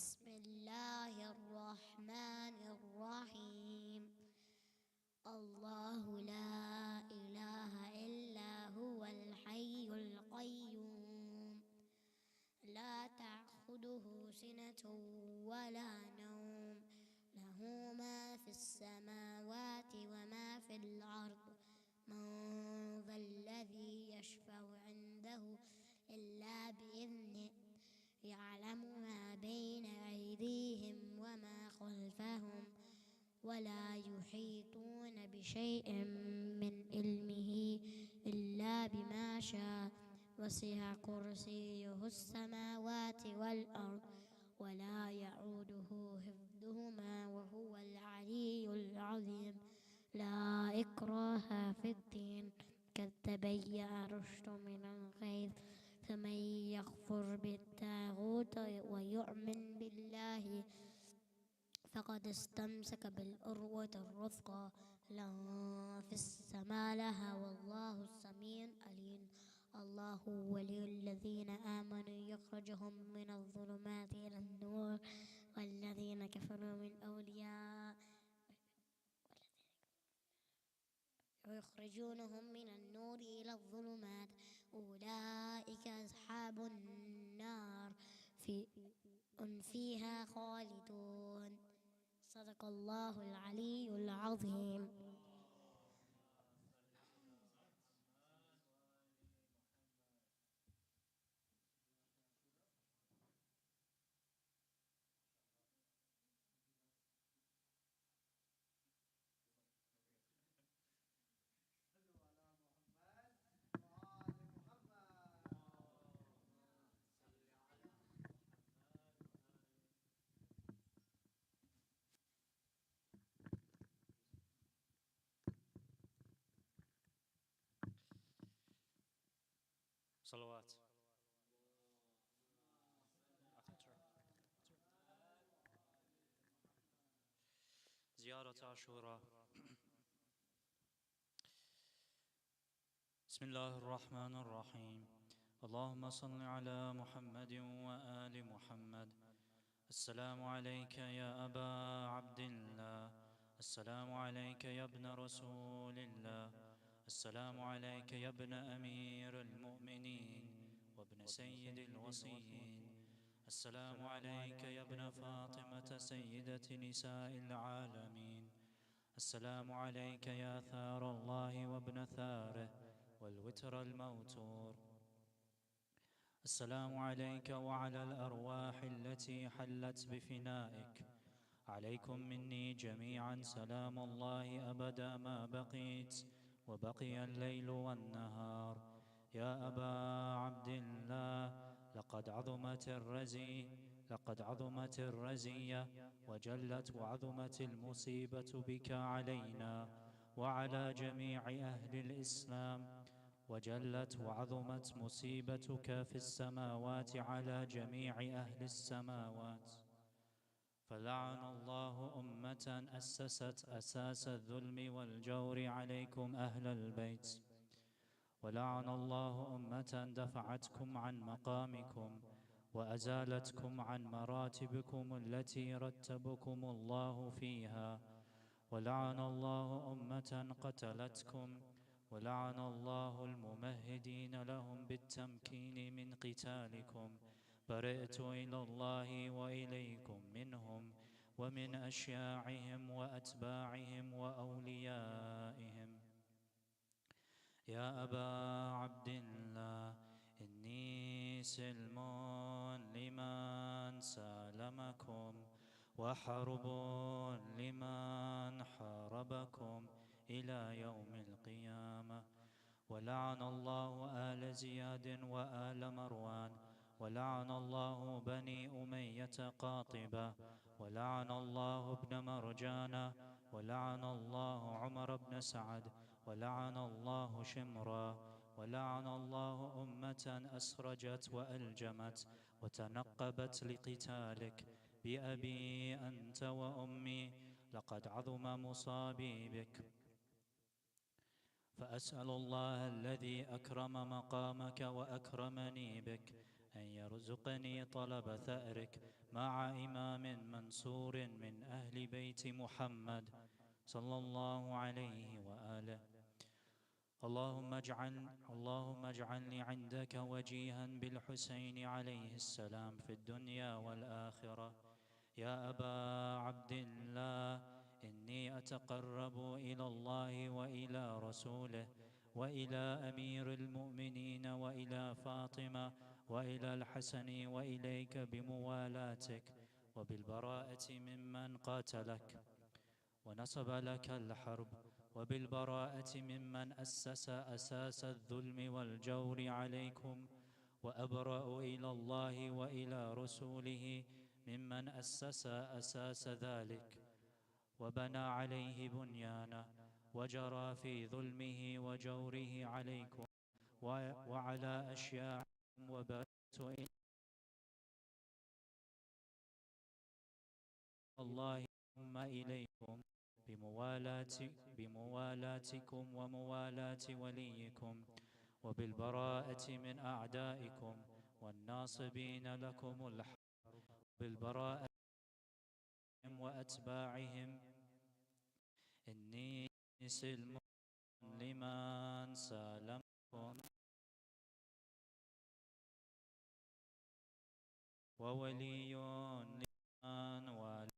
بسم الله الرحمن الرحيم. الله لا إله إلا هو الحي القيوم لا تأخذه سنة ولا نوم له ما في السماوات وما في الأرض. من ذا الذي يشفع عنده إلا بإذنه يعلم ما بين أيديهم وما خلفهم ولا يحيطون بشيء من علمه إلا بما شاء. وسع كرسيه السماوات والأرض ولا يعوده حفظهما وهو العلي العظيم. لا إكراه في الدين قد تبين الرشد من الغي. فمن يكفر بالطاغوت ويؤمن بالله فقد استمسك بالعروة الوثقى لا انفصام لها والله السميع العليم. الله ولي الذين آمنوا يخرجهم من الظلمات إلى النور والذين كفروا من أولياء ويخرجونهم من النور إلى الظلمات أولئك أصحاب النار فيها خالدون. صدق الله العلي العظيم. صلوات. زيارة عاشوراء. بسم الله الرحمن الرحيم. اللهم صل على محمد وآل محمد. السلام عليك يا أبا عبد الله. السلام عليك يا ابن رسول الله. السلام عليك يا ابن أمير المؤمنين وابن سيد الوصيين. السلام عليك يا ابن فاطمة سيدة نساء العالمين. السلام عليك يا ثار الله وابن ثاره والوتر الموتور. السلام عليك وعلى الأرواح التي حلت بفنائك. عليكم مني جميعا سلام الله أبدا ما بقيت وبقي الليل والنهار. يا أبا عبد الله لقد عظمت الرزية وجلت وعظمت المصيبة بك علينا وعلى جميع أهل الإسلام. وجلت وعظمت مصيبتك في السماوات على جميع أهل السماوات. فلعن الله أمة أسست أساس الظلم والجور عليكم أهل البيت. ولعن الله أمة دفعتكم عن مقامكم وأزالتكم عن مراتبكم التي رتبكم الله فيها. ولعن الله أمة قتلتكم. ولعن الله الممهدين لهم بالتمكين من قتالكم. برئت إلى الله وإليكم منهم ومن أشياعهم وأتباعهم وأوليائهم. يا أبا عبد الله إني سلم لمن سالمكم وحرب لمن حاربكم إلى يوم القيامة. ولعن الله آل زياد وآل مروان. ولعن الله بني أمية قاطبة. ولعن الله ابن مرجانة. ولعن الله عمر بن سعد. ولعن الله شمرا. ولعن الله أمة أسرجت وألجمت وتنقبت لقتالك. بأبي أنت وأمي لقد عظم مصابي بك. فأسأل الله الذي أكرم مقامك وأكرمني بك أن يرزقني طلب ثأرك مع إمام منصور من أهل بيت محمد صلى الله عليه وآله. اللهم اجعلني عندك وجيها بالحسين عليه السلام في الدنيا والآخرة. يا أبا عبد الله، إني أتقرب إلى الله وإلى رسوله وإلى أمير المؤمنين وإلى فاطمة وإلى الحسن وإليك بموالاتك وبالبراءة ممن قاتلك ونصب لك الحرب، وبالبراءة ممن أسس أساس الظلم والجور عليكم، وأبرأ إلى الله وإلى رسوله ممن أسس أساس ذلك وبنى عليه بنيانه وجرى في ظلمه وجوره عليكم وعلى أشياعكم، وبرأت إلى الله ثم إليكم بموالاتكم وموالاة وليكم، وبالبراءة من أعدائكم والناصبين لكم الحرب، بالبراءة وأتباعهم. إني سلم لمن سالمكم وولي لمن والي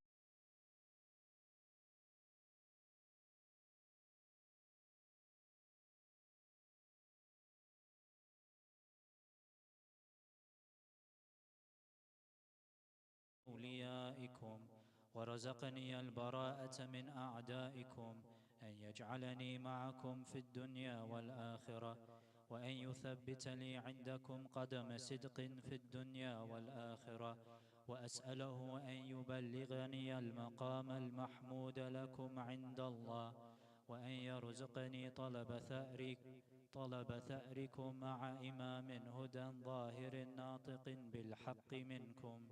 أوليائكم، ورزقني البراءة من أعدائكم، أن يجعلني معكم في الدنيا والآخرة، وأن يثبت لي عندكم قدم صدق في الدنيا والآخرة، وأسأله أن يبلغني المقام المحمود لكم عند الله، وأن يرزقني طلب ثأركم مع إمام هدى ظاهر ناطق بالحق منكم.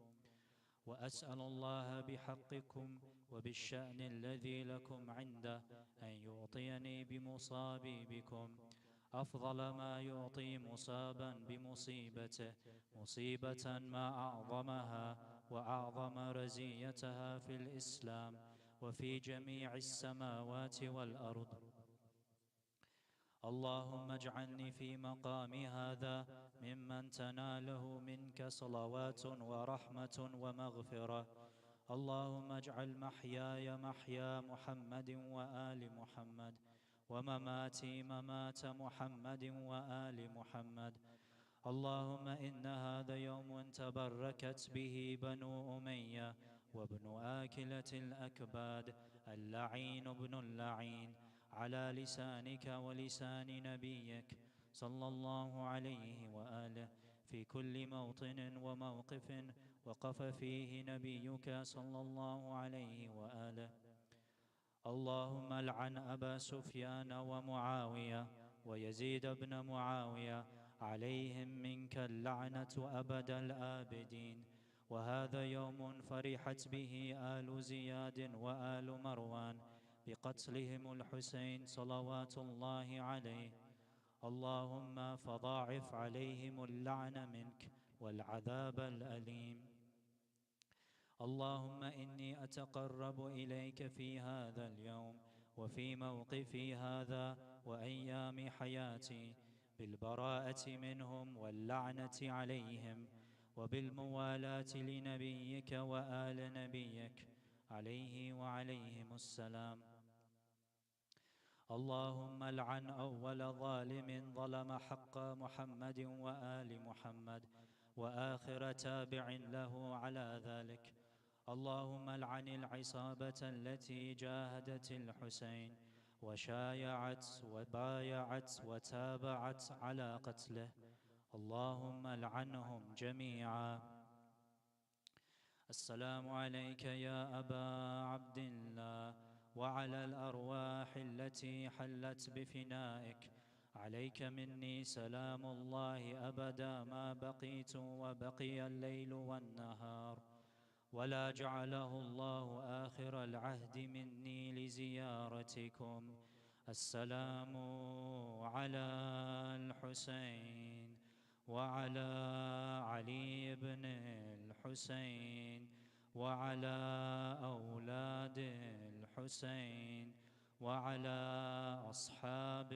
وأسأل الله بحقكم وبالشأن الذي لكم عنده أن يعطيني بمصابي بكم أفضل ما يعطي مصابا بمصيبته، مصيبة ما أعظمها وأعظم رزيتها في الإسلام وفي جميع السماوات والأرض. اللهم اجعلني في مقامي هذا ممن تناله منك صلوات ورحمة ومغفرة. اللهم اجعل محياي محيا محمد وآل محمد، ومماتي ممات محمد وآل محمد. اللهم إن هذا يوم تبركت به بنو أمية وابن آكلة الأكباد اللعين ابن اللعين، على لسانك ولسان نبيك صلى الله عليه وآله في كل موطن وموقف وقف فيه نبيك صلى الله عليه وآله. اللهم لعن أبا سفيان ومعاوية ويزيد بن معاوية، عليهم منك اللعنة أبد الآبدين. وهذا يوم فرحت به آل زياد وآل مروان بقتلهم الحسين صلوات الله عليه. اللهم فضاعف عليهم اللعن منك والعذاب الأليم. اللهم إني أتقرب إليك في هذا اليوم وفي موقفي هذا وأيام حياتي بالبراءة منهم واللعنة عليهم، وبالموالاة لنبيك وآل نبيك عليه وعليهم السلام. اللهم لعن أول ظالم ظلم حق محمد وآل محمد وآخر تابع له على ذلك. اللهم لعن العصابة التي جاهدت الحسين وشايعت وبايعت وتابعت على قتله. اللهم لعنهم جميعا. السلام عليك يا أبا عبد الله، وعلى الأرواح التي حلت بفنائك. عليك مني سلام الله أبدا ما بقيت وبقي الليل والنهار، ولا جعله الله آخر العهد مني لزيارتكم. السلام على الحسين وعلى علي بن الحسين وعلى أولاد الحسين وعلى أصحاب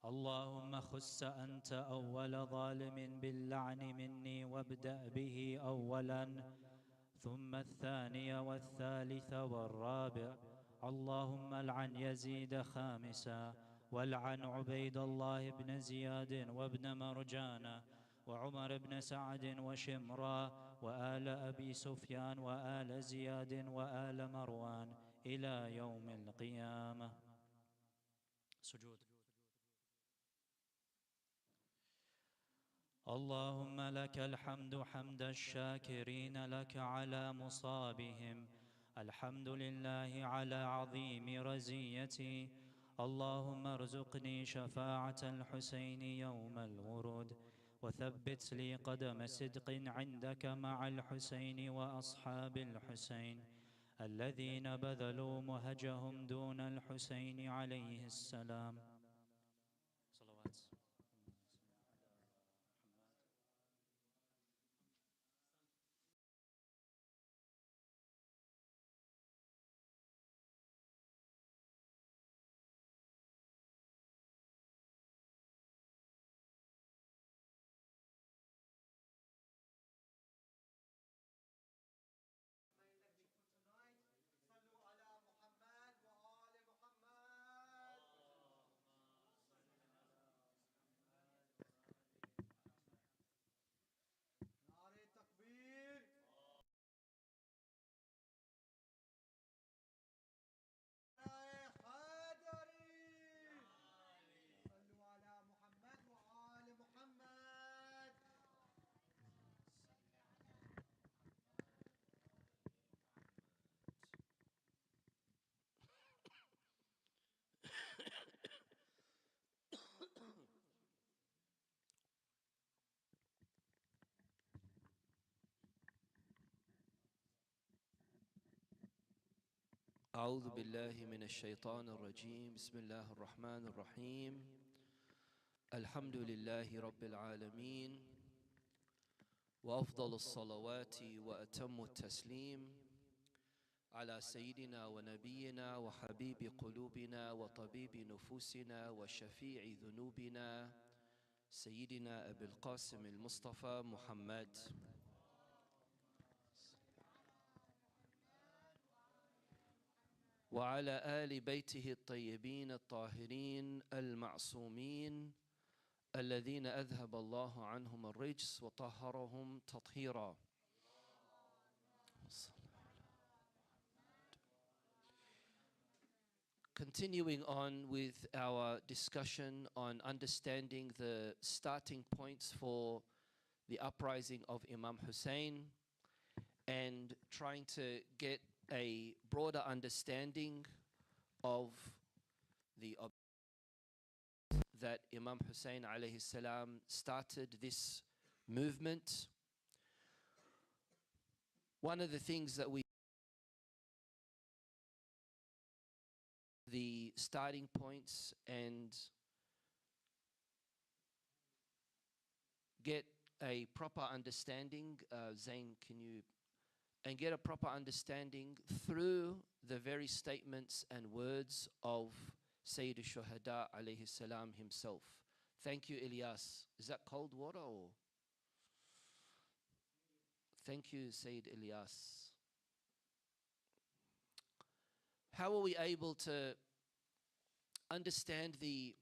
اللهم خس أنت أول ظالم باللعن مني وابدأ به أولا ثم الثاني والثالث والرابع. اللهم العن يزيد خامسا والعن عبيد الله بن زياد وابن مرجان وعمر بن سعد وشمرا وآل أبي سفيان وآل زياد وآل مروان إلى يوم القيامة. سجود. اللهم لك الحمد حمد الشاكرين لك على مصابهم، الحمد لله على عظيم رزيتي. اللهم ارزقني شفاعة الحسين يوم الورود، وثبت لي قدم صدق عندك مع الحسين وأصحاب الحسين الذين بذلوا مهجهم دون الحسين عليه السلام. صلوات. أعوذ بالله من الشيطان الرجيم. بسم الله الرحمن الرحيم. الحمد لله رب العالمين، وأفضل الصلوات وأتم التسليم على سيدنا ونبينا وحبيب قلوبنا وطبيب نفوسنا وشفيع ذنوبنا سيدنا أبي القاسم المصطفى محمد وعلى آل بيته الطيبين الطاهرين المعصومين الذين أذهب الله عنهم الرجس وطهرهم تطهيرا. Continuing on with our discussion on understanding the starting points for the uprising of Imam Hussain and trying to get a broader understanding of the that Imam Hussain alayhi salam started this movement. One of the things that the starting points and get a proper understanding, Zain, can you, and get a proper understanding through the very statements and words of Sayyid al-Shuhada alayhi salam himself. Thank you, Ilyas. Is that cold water or? Thank you, Sayyid Ilyas. How are we able to understand the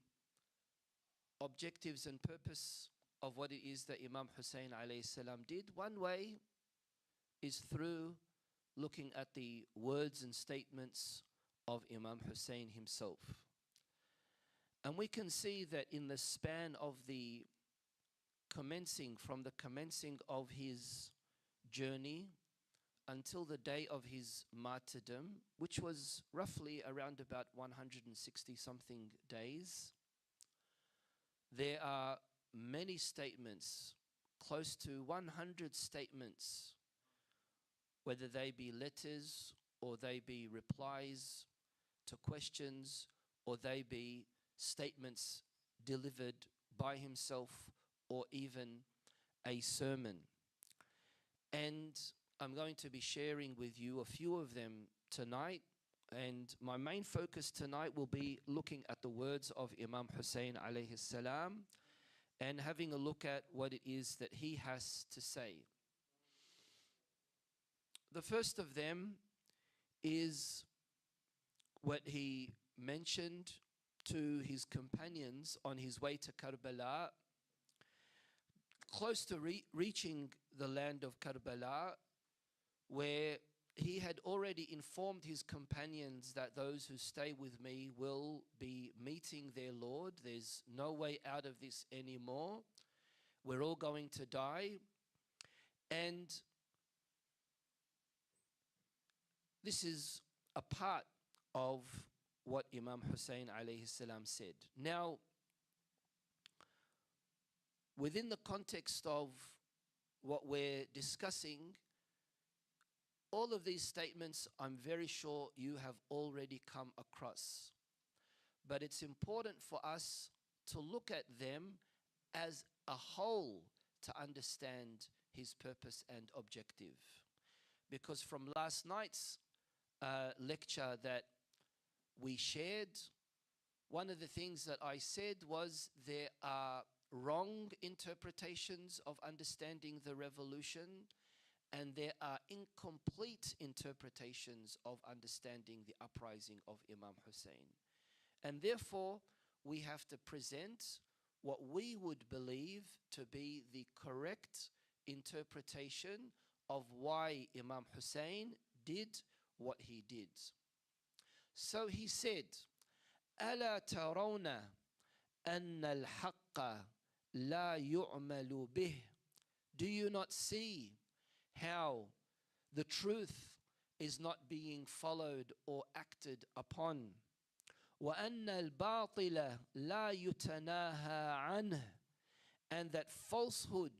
objectives and purpose of what it is that Imam Hussain alayhi salam did? One way is through looking at the words and statements of Imam Hussain himself. And we can see that in the span of the from the commencing of his journey until the day of his martyrdom, which was roughly around about 160 something days, there are many statements, close to 100 statements, whether they be letters or they be replies to questions or they be statements delivered by himself or even a sermon. And I'm going to be sharing with you a few of them tonight. And my main focus tonight will be looking at the words of Imam Hussain alayhi salam and having a look at what it is that he has to say. The first of them is what he mentioned to his companions on his way to Karbala. Close to reaching the land of Karbala, where he had already informed his companions that those who stay with me will be meeting their Lord. There's no way out of this anymore. We're all going to die. And this is a part of what Imam Hussain alayhi salam said. Now, within the context of what we're discussing, all of these statements I'm very sure you have already come across. But it's important for us to look at them as a whole to understand his purpose and objective. Because from last night's lecture that we shared, one of the things that I said was there are wrong interpretations of understanding the revolution, and there are incomplete interpretations of understanding the uprising of Imam Hussain. And therefore, we have to present what we would believe to be the correct interpretation of why Imam Hussain did what he did. So he said, أَلَا تَرَوْنَ أَنَّ الْحَقَّ لَا يُعْمَلُ بِهِ. Do you not see how the truth is not being followed or acted upon? وَأَنَّ الْبَاطِلَ لَا يُتَنَاهَى عَنْهُ. And that falsehood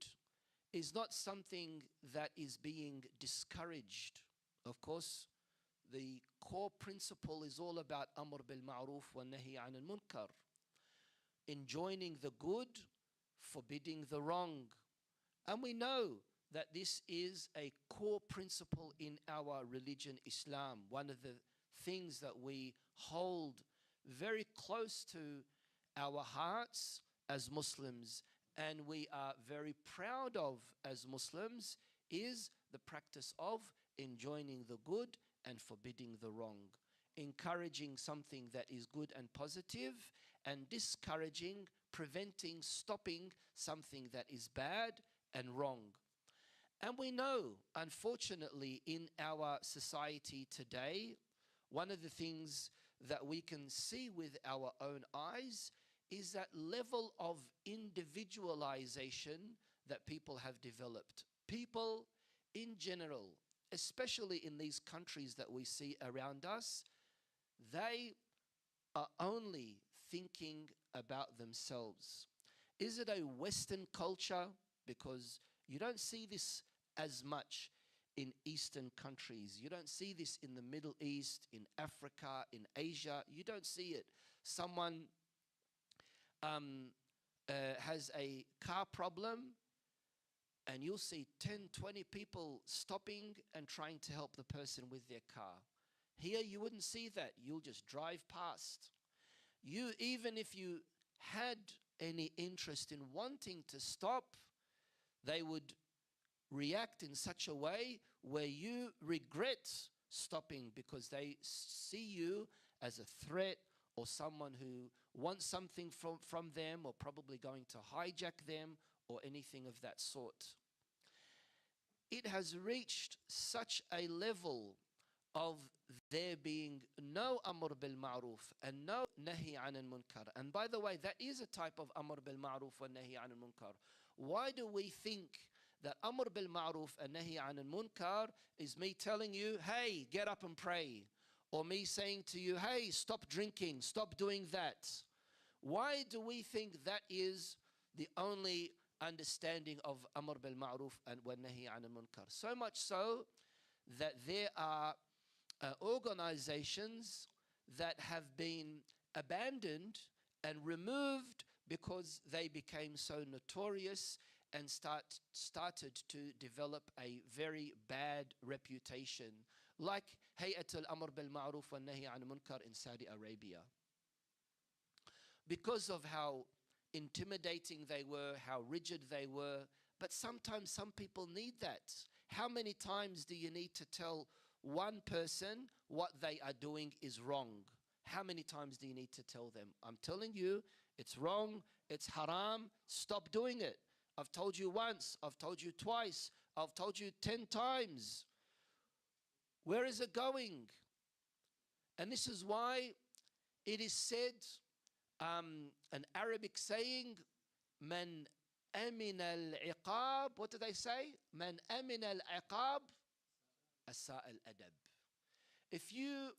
is not something that is being discouraged. Of course, the core principle is all about Amr bil Ma'ruf wa Nahi an al Munkar. Enjoining the good, forbidding the wrong. And we know that this is a core principle in our religion, Islam. One of the things that we hold very close to our hearts as Muslims, and we are very proud of as Muslims, is the practice of enjoining the good and forbidding the wrong, encouraging something that is good and positive, and discouraging, preventing, stopping something that is bad and wrong. And we know, unfortunately, in our society today, one of the things that we can see with our own eyes is that level of individualization that people have developed. People in general, especially in these countries that we see around us, they are only thinking about themselves. Is it a Western culture? Because you don't see this as much in Eastern countries. You don't see this in the Middle East, in Africa, in Asia. You don't see it. Someone has a car problem, and you'll see 10, 20 people stopping and trying to help the person with their car. Here you wouldn't see that. You'll just drive past. Even if you had any interest in wanting to stop, they would react in such a way where you regret stopping because they see you as a threat or someone who wants something from them, or probably going to hijack them or anything of that sort. It has reached such a level of there being no Amr bil Ma'ruf and no Nahi an al Munkar. And by the way, that is a type of Amr bil Ma'ruf and Nahi an al Munkar. Why do we think that Amr bil Ma'ruf and Nahi an al Munkar is me telling you, hey, get up and pray? Or me saying to you, hey, stop drinking, stop doing that? Why do we think that is the only understanding of Amr bil Ma'ruf and Nahi an al Munkar? So much so that there are organizations that have been abandoned and removed because they became so notorious and started to develop a very bad reputation, like Hayat al-Amr bil-Ma'ruf wa Nahi an Munkar in Saudi Arabia. Because of how intimidating they were, how rigid they were, but sometimes some people need that. How many times do you need to tell one person what they are doing is wrong? How many times do you need to tell them? I'm telling you, it's wrong, it's haram, stop doing it. I've told you once, I've told you twice, I've told you 10 times. Where is it going? And this is why it is said, an Arabic saying, Man amin al-iqab. What do they say? Man amin al-iqab, asa al-adab. If you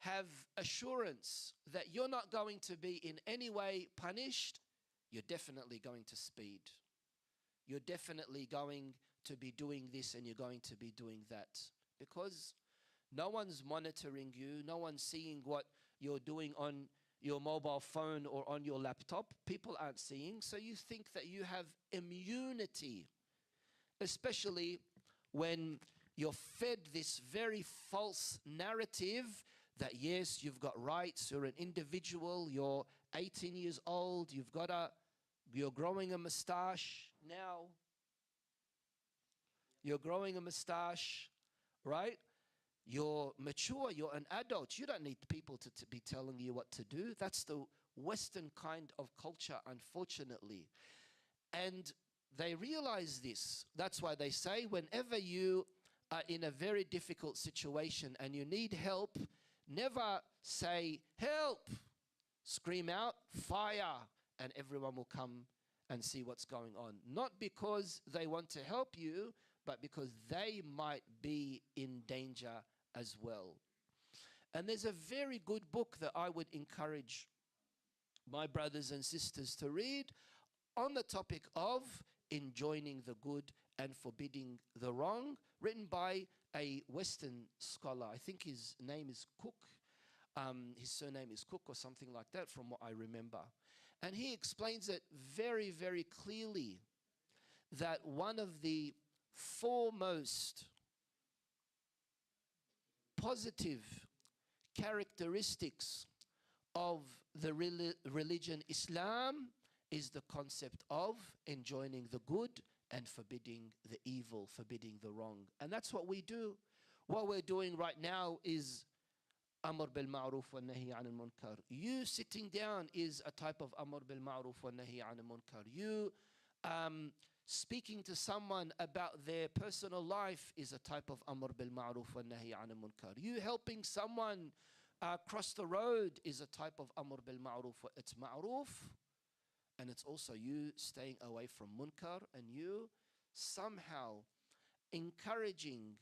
have assurance that you're not going to be in any way punished, you're definitely going to speed. You're definitely going to be doing this and you're going to be doing that. Because no one's monitoring you, no one's seeing what you're doing on your mobile phone or on your laptop. People aren't seeing, so you think that you have immunity, especially when you're fed this very false narrative that yes, you've got rights, you're an individual, you're 18 years old, you're growing a mustache now. You're growing a mustache, right? You're mature, you're an adult. You don't need people to be telling you what to do. That's the Western kind of culture, unfortunately. And they realize this. That's why they say whenever you are in a very difficult situation and you need help, never say, help, scream out, fire, and everyone will come and see what's going on. Not because they want to help you, but because they might be in danger as well. And there's a very good book that I would encourage my brothers and sisters to read on the topic of enjoining the good and forbidding the wrong, written by a Western scholar. I think his name is Cook. His surname is Cook or something like that from what I remember. And he explains it very, very clearly that one of the foremost positive characteristics of the religion Islam is the concept of enjoining the good and forbidding the evil, forbidding the wrong. And that's what we do. What we're doing right now is Amr bil Ma'ruf wa Nahi an al-Munkar. You sitting down is a type of Amr bil Ma'ruf wa Nahi an al-Munkar. You speaking to someone about their personal life is a type of Amr bil Ma'ruf wa Nahi an al-Munkar. You helping someone cross the road is a type of Amr bil Ma'ruf. It's Ma'ruf, and it's also you staying away from Munkar, and you somehow encouraging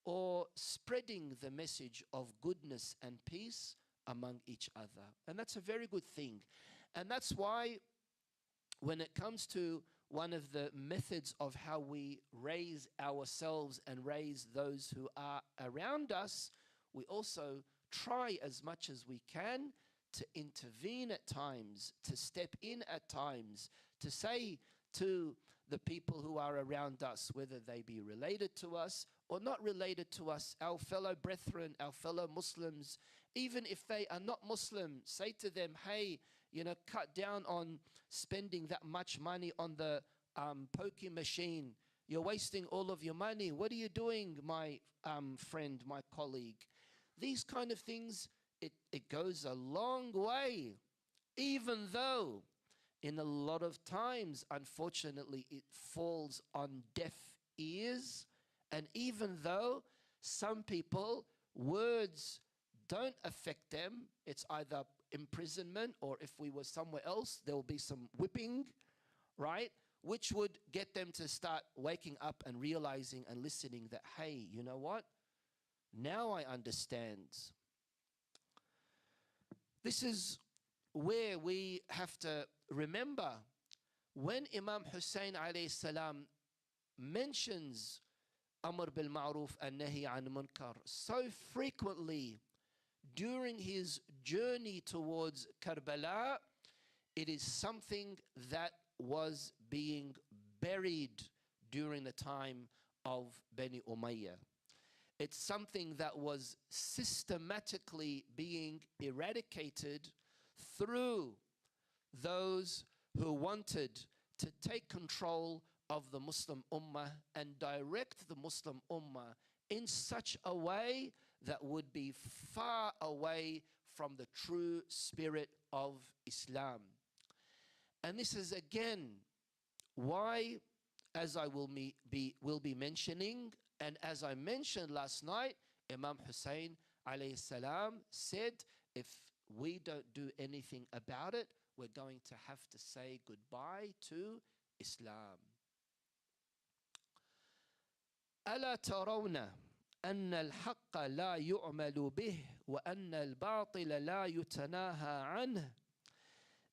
or spreading the message of goodness and peace among each other. And that's a very good thing. And that's why when it comes to one of the methods of how we raise ourselves and raise those who are around us, we also try as much as we can to intervene at times, to step in at times, to say to the people who are around us, whether they be related to us or not related to us, our fellow brethren, our fellow Muslims, even if they are not Muslim, say to them, hey, cut down on spending that much money on the pokie machine. You're wasting all of your money. What are you doing, my friend, my colleague? These kind of things, it goes a long way, even though in a lot of times, unfortunately, it falls on deaf ears. And even though some people, words don't affect them, it's either imprisonment or if we were somewhere else, there will be some whipping, right? Which would get them to start waking up and realizing and listening that, hey, you know what? Now I understand. This is where we have to remember when Imam Hussain alayhi salam mentions Amr bil Ma'ruf and Nahi an Munkar so frequently during his journey towards Karbala, It is something that was being buried during the time of Bani Umayyah. It's something that was systematically being eradicated through those who wanted to take control of the Muslim Ummah and direct the Muslim Ummah in such a way that would be far away from the true spirit of Islam. And this is again why, as I will be mentioning, and as I mentioned last night, Imam Hussain alayhi salam said, if we don't do anything about it, we're going to have to say goodbye to Islam. ألا ترون أن الحق لا يعمل به وأن الباطل لا يتناهى عنه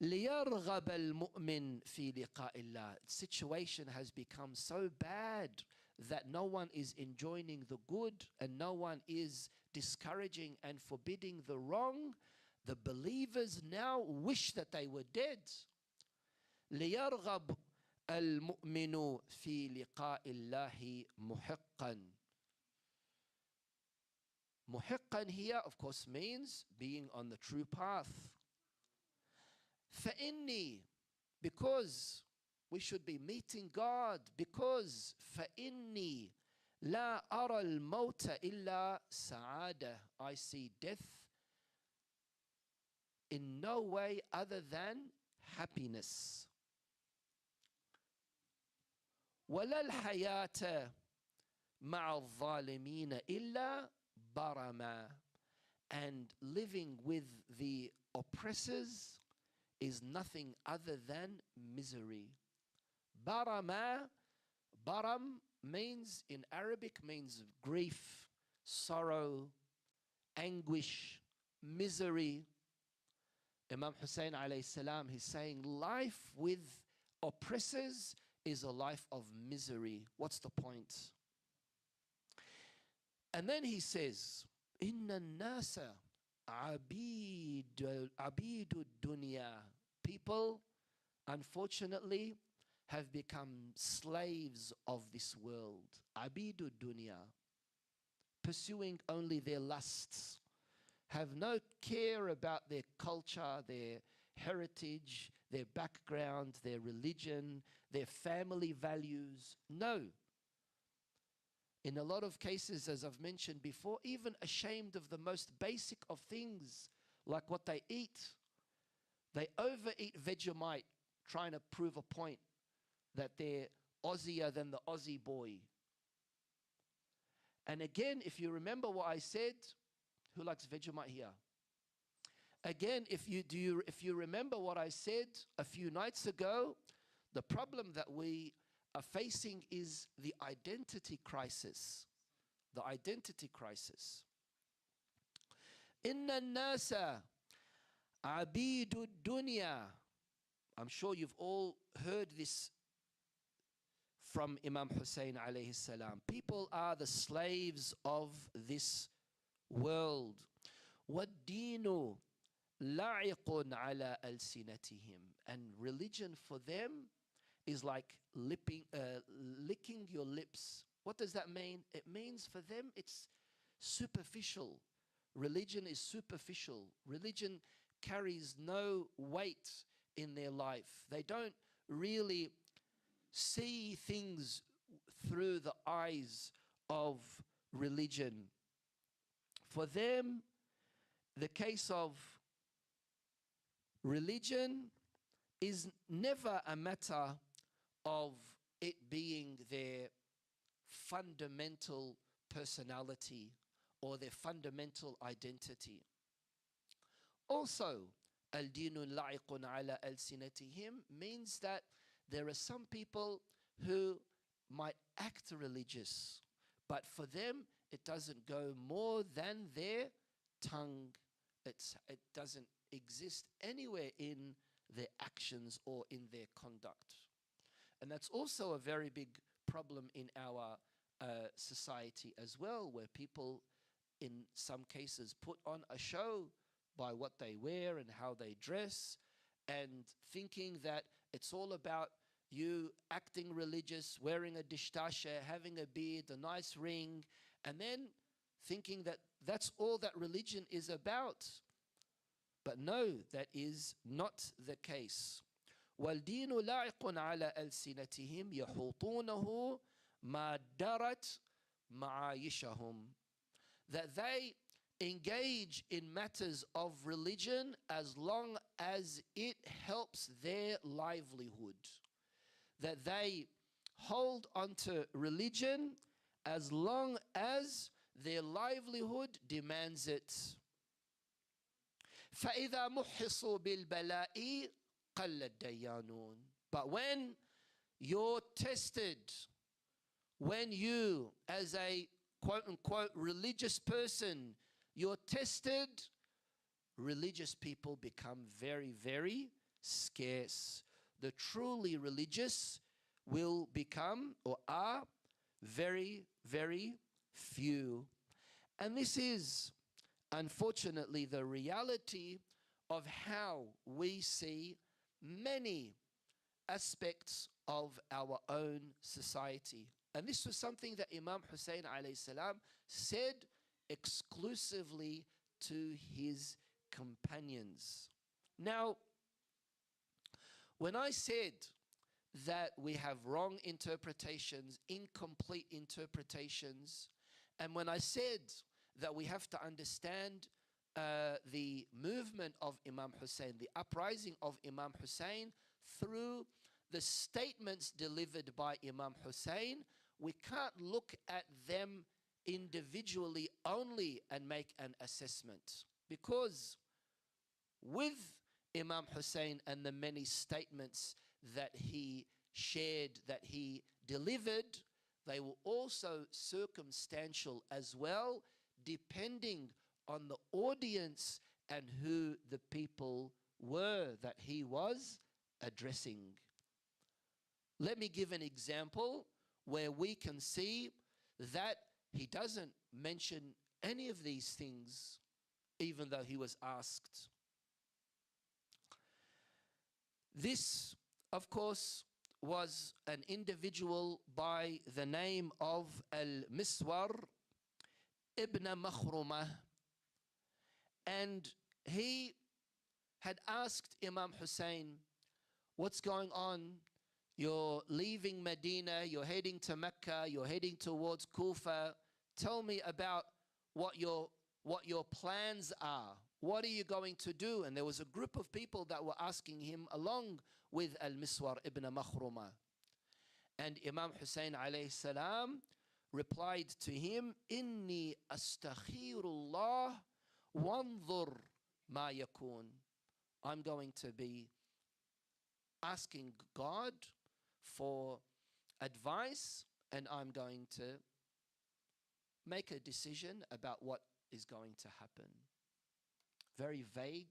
ليرغب المؤمن في لقاء الله. The situation has become so bad that no one is enjoining the good and no one is discouraging and forbidding the wrong. The believers now wish that they were dead. ليرغب المؤمن في لقاء الله محقا. محقا here of course means being on the true path. فإني, because we should be meeting God, because فإني لا أرى الموت إلا سعادة. I see death in no way other than happiness. ولا الحياة مع الظالمين إلا برما. And living with the oppressors is nothing other than misery. Barama, baram means in Arabic means grief, sorrow, anguish, misery. Imam Hussain alayhi salam, he's saying life with oppressors is a life of misery. What's the point? And then he says, Inna nasa abidu dunya. People, unfortunately, have become slaves of this world. Abidu dunya. Pursuing only their lusts. Have no care about their culture, their heritage, their background, their religion, their family values. No. In a lot of cases, as I've mentioned before, even ashamed of the most basic of things, like what they eat. They overeat Vegemite, trying to prove a point that they're Aussier than the Aussie boy. And again, if you remember what I said, who likes Vegemite here? Again, if you remember what I said a few nights ago, the problem that we are facing is the identity crisis. The identity crisis. Inna nasa abidu dunya. I'm sure you've all heard this from Imam Hussain alayhi salam. People are the slaves of this world. وَالدِّينُ لَعِقٌ عَلَى أَلْسِنَتِهِمْ. And religion for them is like licking your lips. What does that mean? It means for them it's superficial. Religion is superficial. Religion carries no weight in their life. They don't really see things through the eyes of religion. For them, the case of religion is never a matter of it being their fundamental personality or their fundamental identity. Also, al-dinu la'iqun ala al-sinatihim means that there are some people who might act religious, but for them it doesn't go more than their tongue. It doesn't exist anywhere in their actions or in their conduct. And that's also a very big problem in our society as well, where people in some cases put on a show by what they wear and how they dress, and thinking that it's all about you acting religious, wearing a dishtasha, having a beard, a nice ring, and then thinking that that's all that religion is about. But no, that is not the case. وَالْدِينُ لَاعِقٌ عَلَى أَلْسِنَتِهِمْ يَحُوطُونَهُ مَا دَرَتْ مَعَايِشَهُمْ. That they engage in matters of religion as long as it helps their livelihood. That they hold onto religion as long as their livelihood demands it. فَإِذَا مُحِّصُوا بِالْبَلَاءِ قَلَّ الدَّيَّانُونَ. But when you're tested, when you as a quote-unquote religious person, you're tested, religious people become very, very scarce. The truly religious will become or are very, very few. And this is unfortunately the reality of how we see many aspects of our own society. And this was something that Imam Hussain alayhi salam said exclusively to his companions. Now, when I said that we have wrong interpretations, incomplete interpretations, and when I said that we have to understand the movement of Imam Hussain, the uprising of Imam Hussain through the statements delivered by Imam Hussain, we can't look at them individually only and make an assessment. Because with Imam Hussain and the many statements that he shared, that he delivered, they were also circumstantial as well, depending on the audience and who the people were that he was addressing. Let me give an example where we can see that he doesn't mention any of these things, even though he was asked. This, of course, was an individual by the name of Al-Miswar ibn Makhrumah, and he had asked Imam Hussain, what's going on? You're leaving Medina, you're heading to Mecca, you're heading towards Kufa. Tell me about what your plans are. What are you going to do? And there was a group of people that were asking him along with Al-Miswar ibn Makhrumah. And Imam Hussain alayhi salam replied to him, Inni astakhirullah wanzur ma yakun. I'm going to be asking God for advice, and I'm going to make a decision about what is going to happen. Very vague,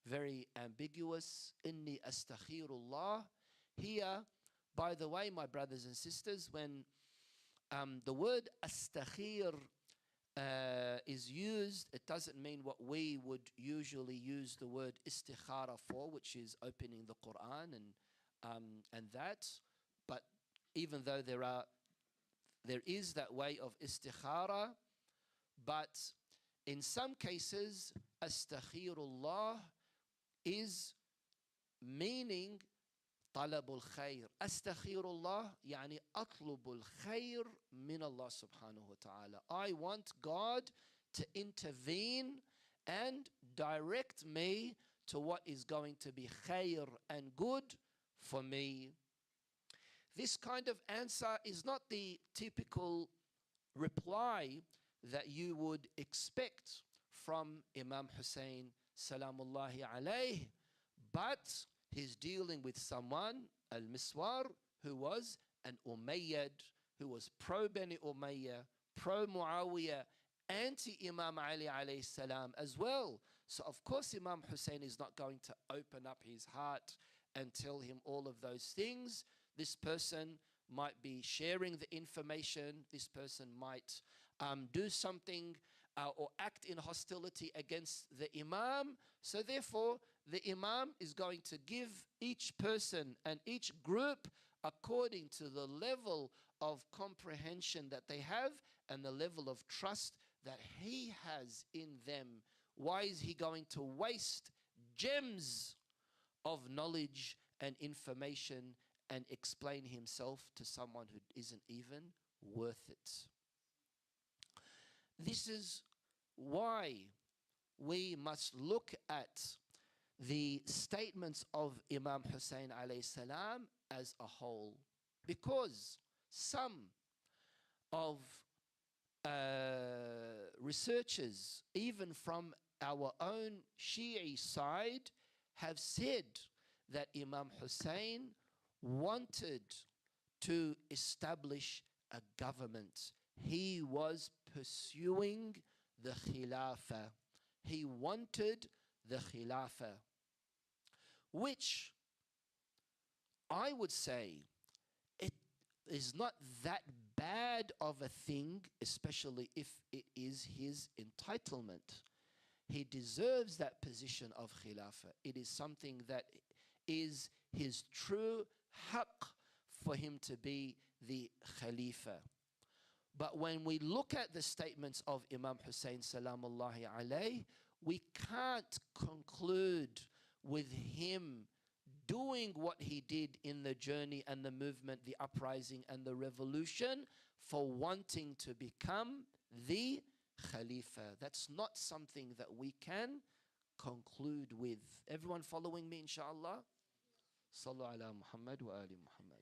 very ambiguous. Inni astakhirullah. Here, by the way, my brothers and sisters, when the word astakhir is used, it doesn't mean what we would usually use the word istikhara for, which is opening the Quran and that. But even though there is that way of istikhara, but in some cases, astakhirullah is meaning talabul khair. Astakhirullah yani atlubul khair min Allah subhanahu wa ta'ala. I want God to intervene and direct me to what is going to be khair and good for me. This kind of answer is not the typical reply that you would expect from Imam Hussain salamullahi alayh, but he's dealing with someone, Al-Miswar, who was an Umayyad, who was pro-Bani Umayyah, pro-Muawiyah, anti-Imam Ali alayhi salam as well. So of course Imam Hussain is not going to open up his heart and tell him all of those things. This person might be sharing the information. This person might do something or act in hostility against the Imam. So therefore, the Imam is going to give each person and each group according to the level of comprehension that they have and the level of trust that he has in them. Why is he going to waste gems of knowledge and information and explain himself to someone who isn't even worth it? This is why we must look at the statements of Imam Hussain alayhi salam as a whole, because some of researchers, even from our own Shi'i side, have said that Imam Hussain wanted to establish a government. He was pursuing the Khilafah. He wanted the Khilafah, which I would say it is not that bad of a thing, especially if it is his entitlement. He deserves that position of Khilafah. It is something that is his true haqq for him to be the Khalifa. But when we look at the statements of Imam Hussain salamullahi alayh, we can't conclude with him doing what he did in the journey and the movement, the uprising and the revolution, for wanting to become the Khalifa. That's not something that we can conclude with. Everyone following me, inshallah? Sallu ala Muhammad wa ali Muhammad.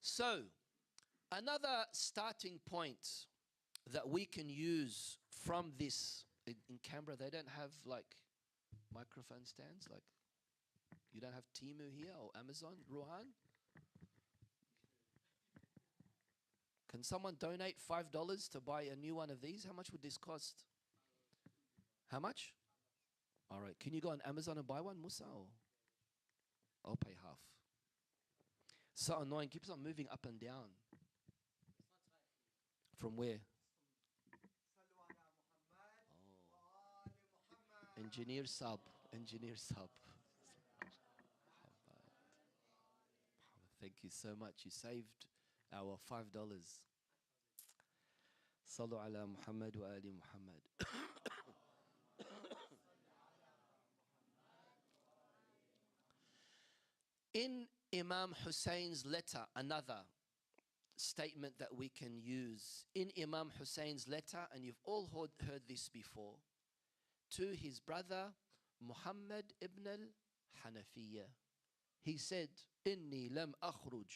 So, another starting point that we can use from this, in Canberra they don't have like microphone stands, like you don't have Temu here or Amazon, Ruhan? Can someone donate $5 to buy a new one of these? How much would this cost? How much? All right, can you go on Amazon and buy one, Musa? Or I'll pay half. So annoying, keeps on moving up and down. From where? Oh. Engineer sub. Thank you so much. You saved our $5. Sallu ala Muhammad wa ali Muhammad. In Imam Hussein's letter, another statement that we can use. In Imam Hussein's letter, and you've all heard this before, to his brother Muhammad ibn al-Hanafiyyah, he said, إني لم أخرج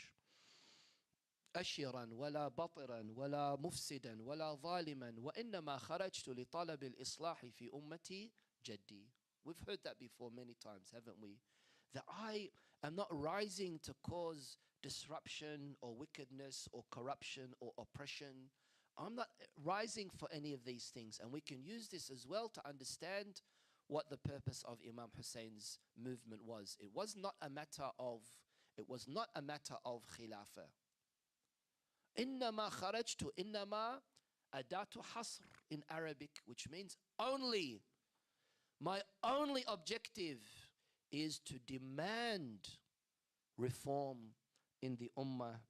أشرا ولا بطرا ولا مفسدا ولا ظالما وإنما خرجت لطلب الإصلاح في أمتي جدي. We've heard that before many times, haven't we? That I am not rising to cause disruption or wickedness or corruption or oppression. I'm not rising for any of these things. And we can use this as well to understand what the purpose of Imam Hussein's movement was. It was not a matter of khilafah. إنما خرجت, إنما أداة حصر in Arabic, which means only. My only objective is to demand reform in the ummah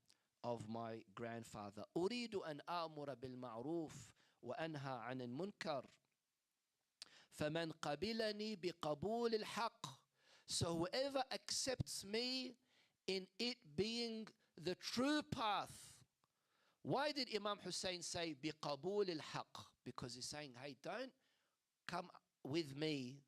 of my grandfather. أريد أن آمر بالمعروف وأنهى عن المنكر فمن قبلني بقبول الحق. So whoever accepts me in it being the true path. Why did Imam Hussain say بقبول الحق? Because he's saying, hey, don't come with me,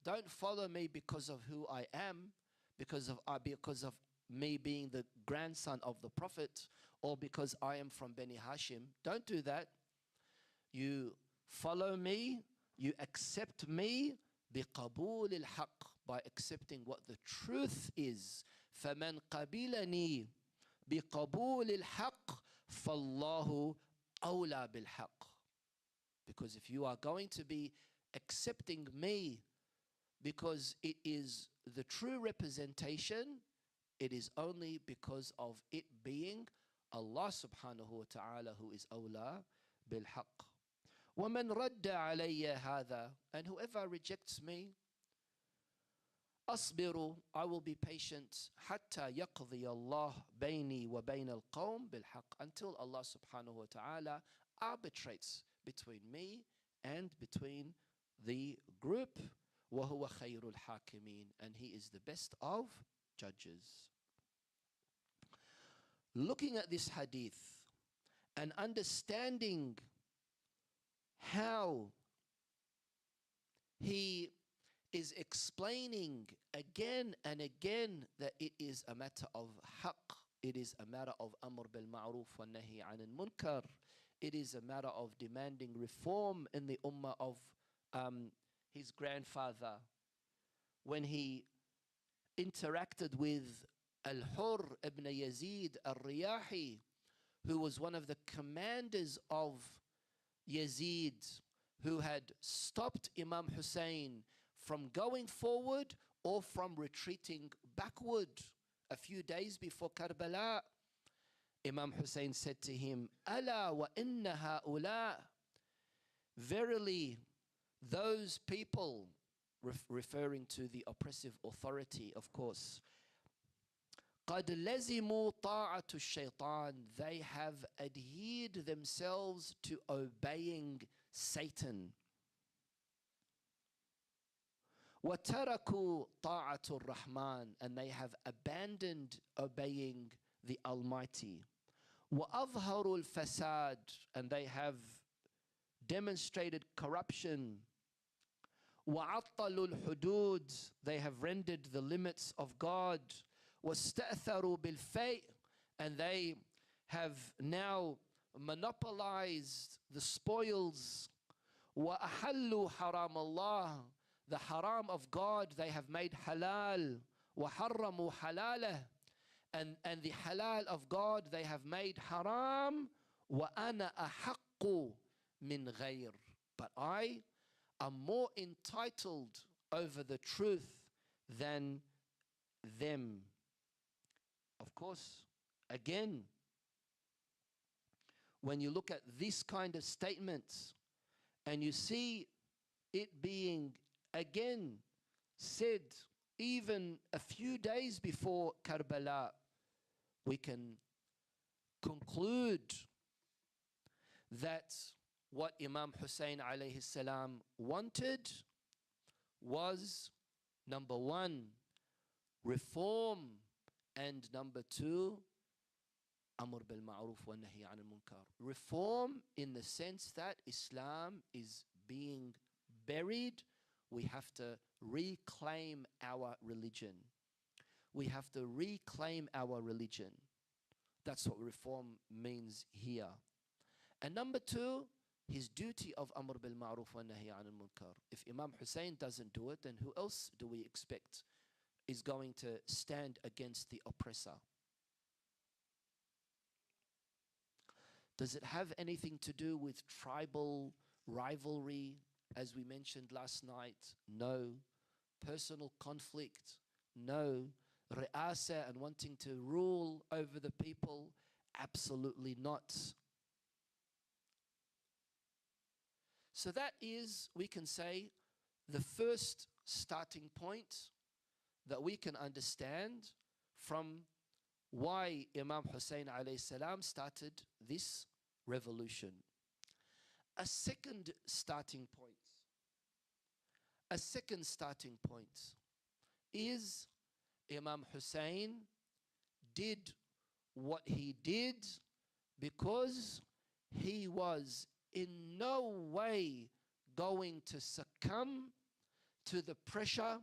don't follow me because of who I am, because of me being the grandson of the Prophet, or because I am from Bani Hashim. Don't do that. You follow me, you accept me بقبول الحق, by accepting what the truth is. فمن قبلني بقبول الحق فالله أولى بالحق. Because if you are going to be accepting me because it is the true representation, it is only because of it being Allah subhanahu wa ta'ala who is awla بالحق ومن رد علي هذا, and whoever rejects me, أصبر, I will be patient, حتى يقضي الله بيني وبين القوم بالحق, until Allah subhanahu wa ta'ala arbitrates between me and between the group. وهو خير الحاكمين, and he is the best of judges. Looking at this hadith and understanding how he is explaining again and again that it is a matter of haqq, it is a matter of amr bil ma'ruf wa nahi anil munkar, it is a matter of demanding reform in the ummah of his grandfather when he interacted with Al-Hur ibn Yazid al-Riyahi, who was one of the commanders of Yazid, who had stopped Imam Hussain from going forward or from retreating backward. A few days before Karbala, Imam Hussain said to him, Ala wa inna ha'ula, verily those people, referring to the oppressive authority, of course, قَدْ لَزِمُوا طَاعَةُ الشَّيْطَانِ, they have adhered themselves to obeying Satan. وَتَرَكُوا طَاعَةُ الرَّحْمَنِ, and they have abandoned obeying the Almighty. وَأَظْهَرُوا الْفَسَادِ, and they have demonstrated corruption. وَعَطَّلُوا الْحُدُودِ, they have rendered the limits of God. وَاسْتَأْثَرُوا بِالْفَيْءِ, and they have now monopolized the spoils. وَأَحَلُّوا حَرَامَ اللَّهِ, the haram of God they have made halal. وَحَرَّمُوا حَلَالَهِ, and the halal of God they have made haram. وَأَنَا أَحَقُّ مِنْ غَيْرٍ, but I am more entitled over the truth than them. Of course, again, when you look at this kind of statements and you see it being again said even a few days before Karbala, we can conclude that what Imam Hussain alayhi salam wanted was, number one, reform, and number two, amr bil ma'ruf wa nahi anil munkar. Reform in the sense that Islam is being buried. We have to reclaim our religion. We have to reclaim our religion. That's what reform means here. And number two, his duty of amr bil ma'ruf wa nahi anil munkar. If Imam Hussain doesn't do it, then who else do we expect is going to stand against the oppressor? Does it have anything to do with tribal rivalry, as we mentioned last night? No. Personal conflict? No. Re'asa and wanting to rule over the people? Absolutely not. So that is, we can say, the first starting point that we can understand from why Imam Hussain alayhi salam started this revolution. A second starting point is Imam Hussain did what he did because he was in no way going to succumb to the pressure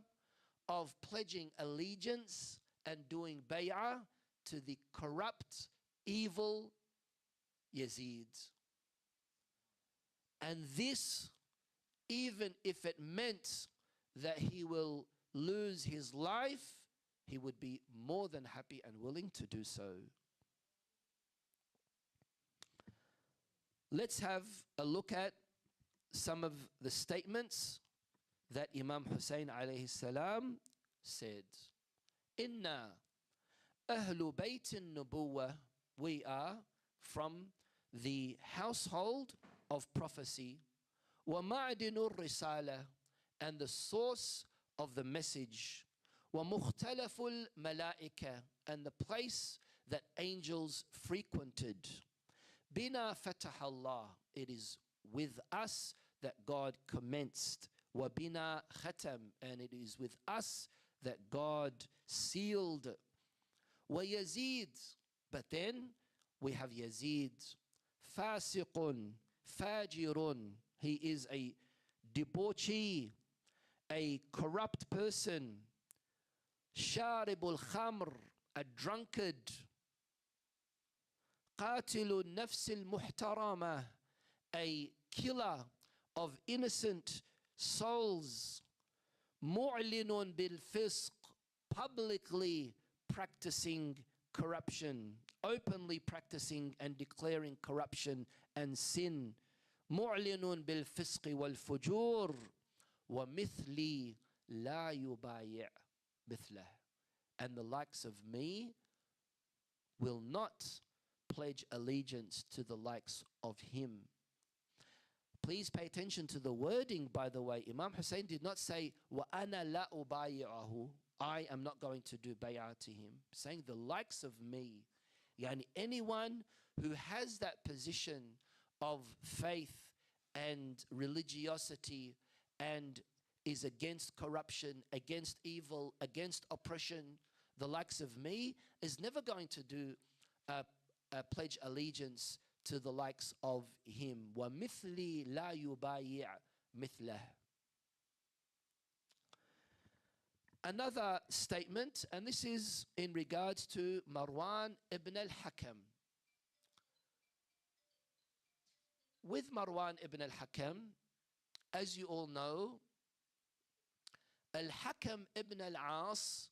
of pledging allegiance and doing bay'ah to the corrupt, evil Yazid. And this, even if it meant that he will lose his life, he would be more than happy and willing to do so. Let's have a look at some of the statements that Imam Hussain alayhi salam said. Inna Ahlul Bayt nubuwah, we are from the household of prophecy, ومعدن الرسالة, and the source of the message, ومختلف الملائكة, and the place that angels frequented. بنا فتح الله, it is with us that God commenced. وبنا ختم, and it is with us that God sealed. ويزيد, but then we have Yazid, فاسق فاجر, he is a debauchee, a corrupt person. شارب الخمر, a drunkard. قاتل النفس المحترمة, a killer of innocent souls. معلن بالفسق, publicly practicing corruption, openly practicing and declaring corruption and sin. معلن بالفسق والفجور, ومثلي لا يبايع مثله, and the likes of me will not pledge allegiance to the likes of him. Please pay attention to the wording, by the way. Imam Hussain did not say, وَأَنَا لَا أُبَايِعَهُ, I am not going to do bay'ah to him. Saying the likes of me. Yani anyone who has that position of faith and religiosity and is against corruption, against evil, against oppression, the likes of me, is never going to do pledge allegiance to the likes of him. وَمِثْلِي لَا يُبَايِعْ مِثْلَهُ. Another statement, and this is in regards to Marwan ibn al-Hakam. With Marwan ibn al-Hakam, as you all know, Al-Hakam ibn al-As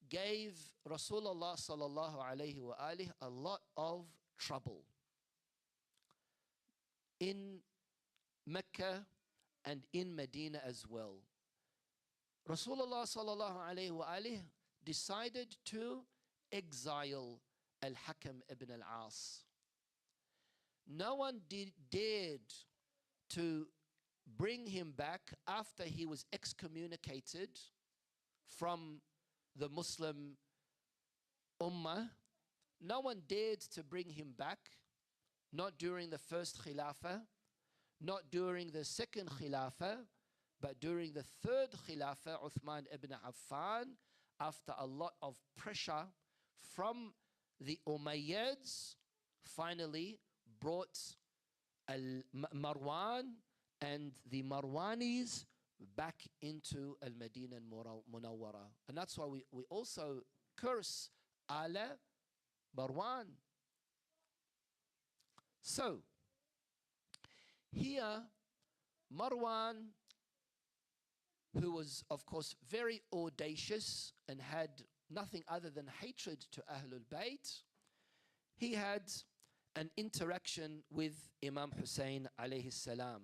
gave Rasulullah sallallahu alayhi wa alihi a lot of trouble in Mecca and in Medina as well. Rasulullah sallallahu alayhi wa alihi decided to exile Al-Hakam ibn al-As. No one dared to bring him back after he was excommunicated from the Muslim Ummah. No one dared to bring him back, not during the first Khilafah, not during the second Khilafah, but during the third Khilafah, Uthman ibn Affan, after a lot of pressure from the Umayyads, finally brought Marwan and the Marwanis back into Al-Madinah Munawwara. And that's why we also curse Ala Marwan. So, here, Marwan, who was, of course, very audacious and had nothing other than hatred to Ahlul Bayt, he had an interaction with Imam Hussain alayhi salam.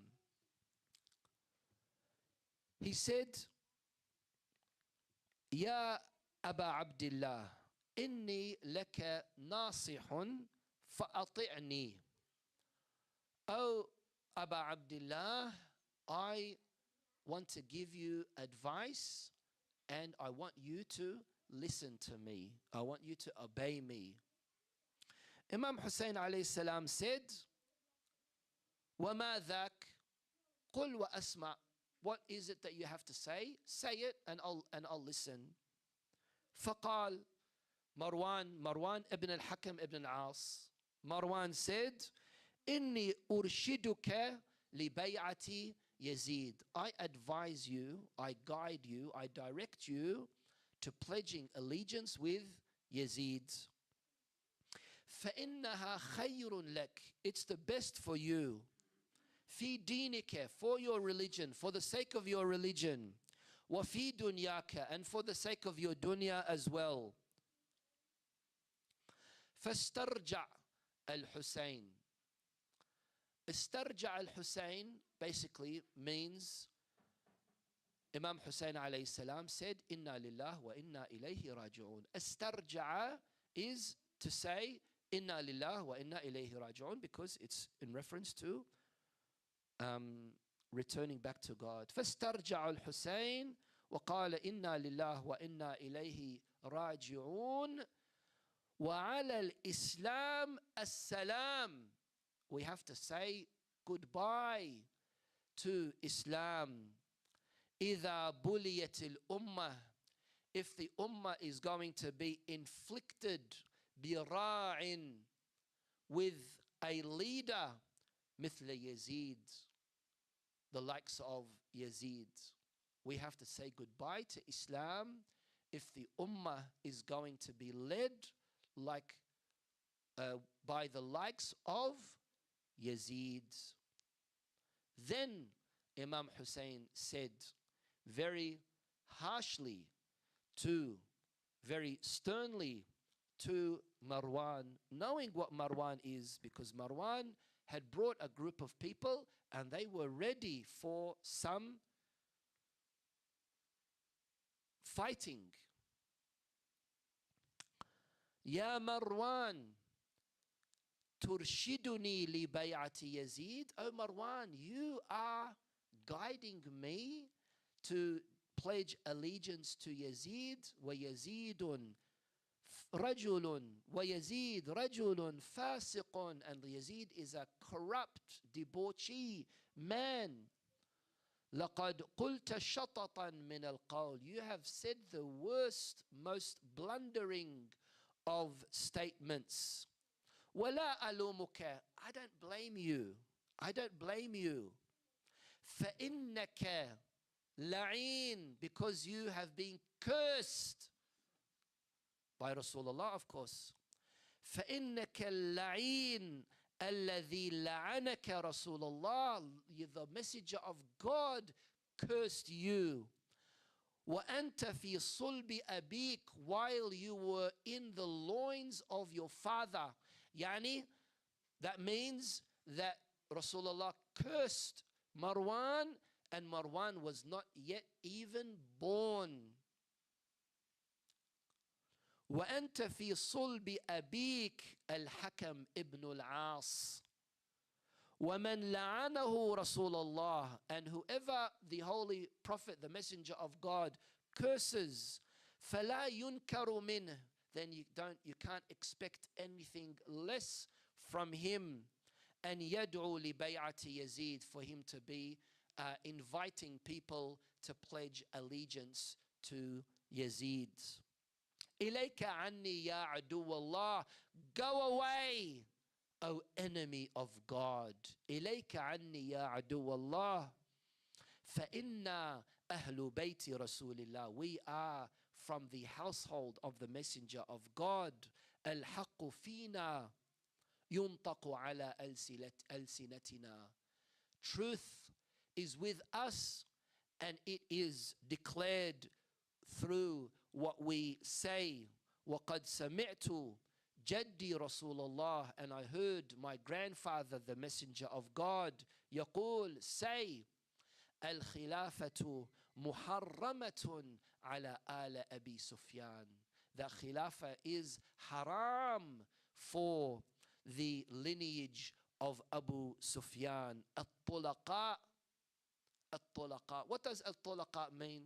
He said, Ya Aba Abdullah, inni laka nasihun fa'ati'ni. Oh, Aba Abdullah, I want to give you advice and I want you to listen to me. I want you to obey me. Imam Hussain alayhi salam said, وَمَا ذَاكَ قُلْ وَأَسْمَعْ. What is it that you have to say? Say it and I'll listen. فقال Marwan ibn al-Hakam ibn al-As. Marwan said, إني أرشدك لبيعة Yazid. I advise you, I guide you, I direct you to pledging allegiance with Yazid. فإنها خير لك. It's the best for you. في دينك, for your religion, for the sake of your religion. وفي دنياك, and for the sake of your dunya as well. فاسترجع الحسين. استرجع الحسين basically means Imam Hussain alayhi salam said, Inna lillah wa inna ilayhi raji'un. Istarja'a is to say, Inna lillah wa inna ilayhi raji'un, because it's in reference to returning back to God. فاسترجع الحسين وقال إنا لله وإنا إليه راجعون وعلى الإسلام السلام. We have to say goodbye to Islam. إذا بليت الأمة, if the ummah is going to be inflicted براع, with a leader, مثل يزيد, the likes of Yazid. We have to say goodbye to Islam if the ummah is going to be led like by the likes of Yazid. Then Imam Hussain said very harshly very sternly to Marwan, knowing what Marwan is, because Marwan had brought a group of people and they were ready for some fighting. Ya Marwan, turshiduni li bay'ati Yazid. Oh Marwan, you are guiding me to pledge allegiance to Yazid. Wa Yazidun rajulun, wa Yazid rajulun fasiqun, and Yazid is a corrupt, debauchee man. لقد قلت شططا من القول, you have said the worst, most blundering of statements. ولا ألومك, I don't blame you, I don't blame you. فإنك لعين, because you have been cursed by Rasulullah, of course. فإنك اللعين الذي لعنك رسول الله, the messenger of God cursed you. وأنت في صلب أبيك, while you were in the loins of your father. Yani, that means that Rasulullah cursed Marwan, and Marwan was not yet even born. وأنت في صلب أبيك الحكم ابن العاص ومن لعنه رسول الله, and whoever the Holy Prophet, the Messenger of God, curses, فلا ينكر منه, then you can't expect anything less from him. And يدعو لبيعة يزيد, for him to be inviting people to pledge allegiance to Yazid. إليك عني يا عدو الله, go away, O enemy of God. إليك عني يا عدو الله. فإنا أهل بيت رسول الله, we are from the household of the Messenger of God. الحق فينا ينطق على ألسنتنا, truth is with us and it is declared through what we say. وقد سمعت جدي رسول الله, and I heard my grandfather, the Messenger of God, يقول, say, الخلافة محرمة على آل أبي سفيان, that Khilafah is haram for the lineage of Abu Sufyan. الطلقاء, الطلقاء, what does الطلقاء mean?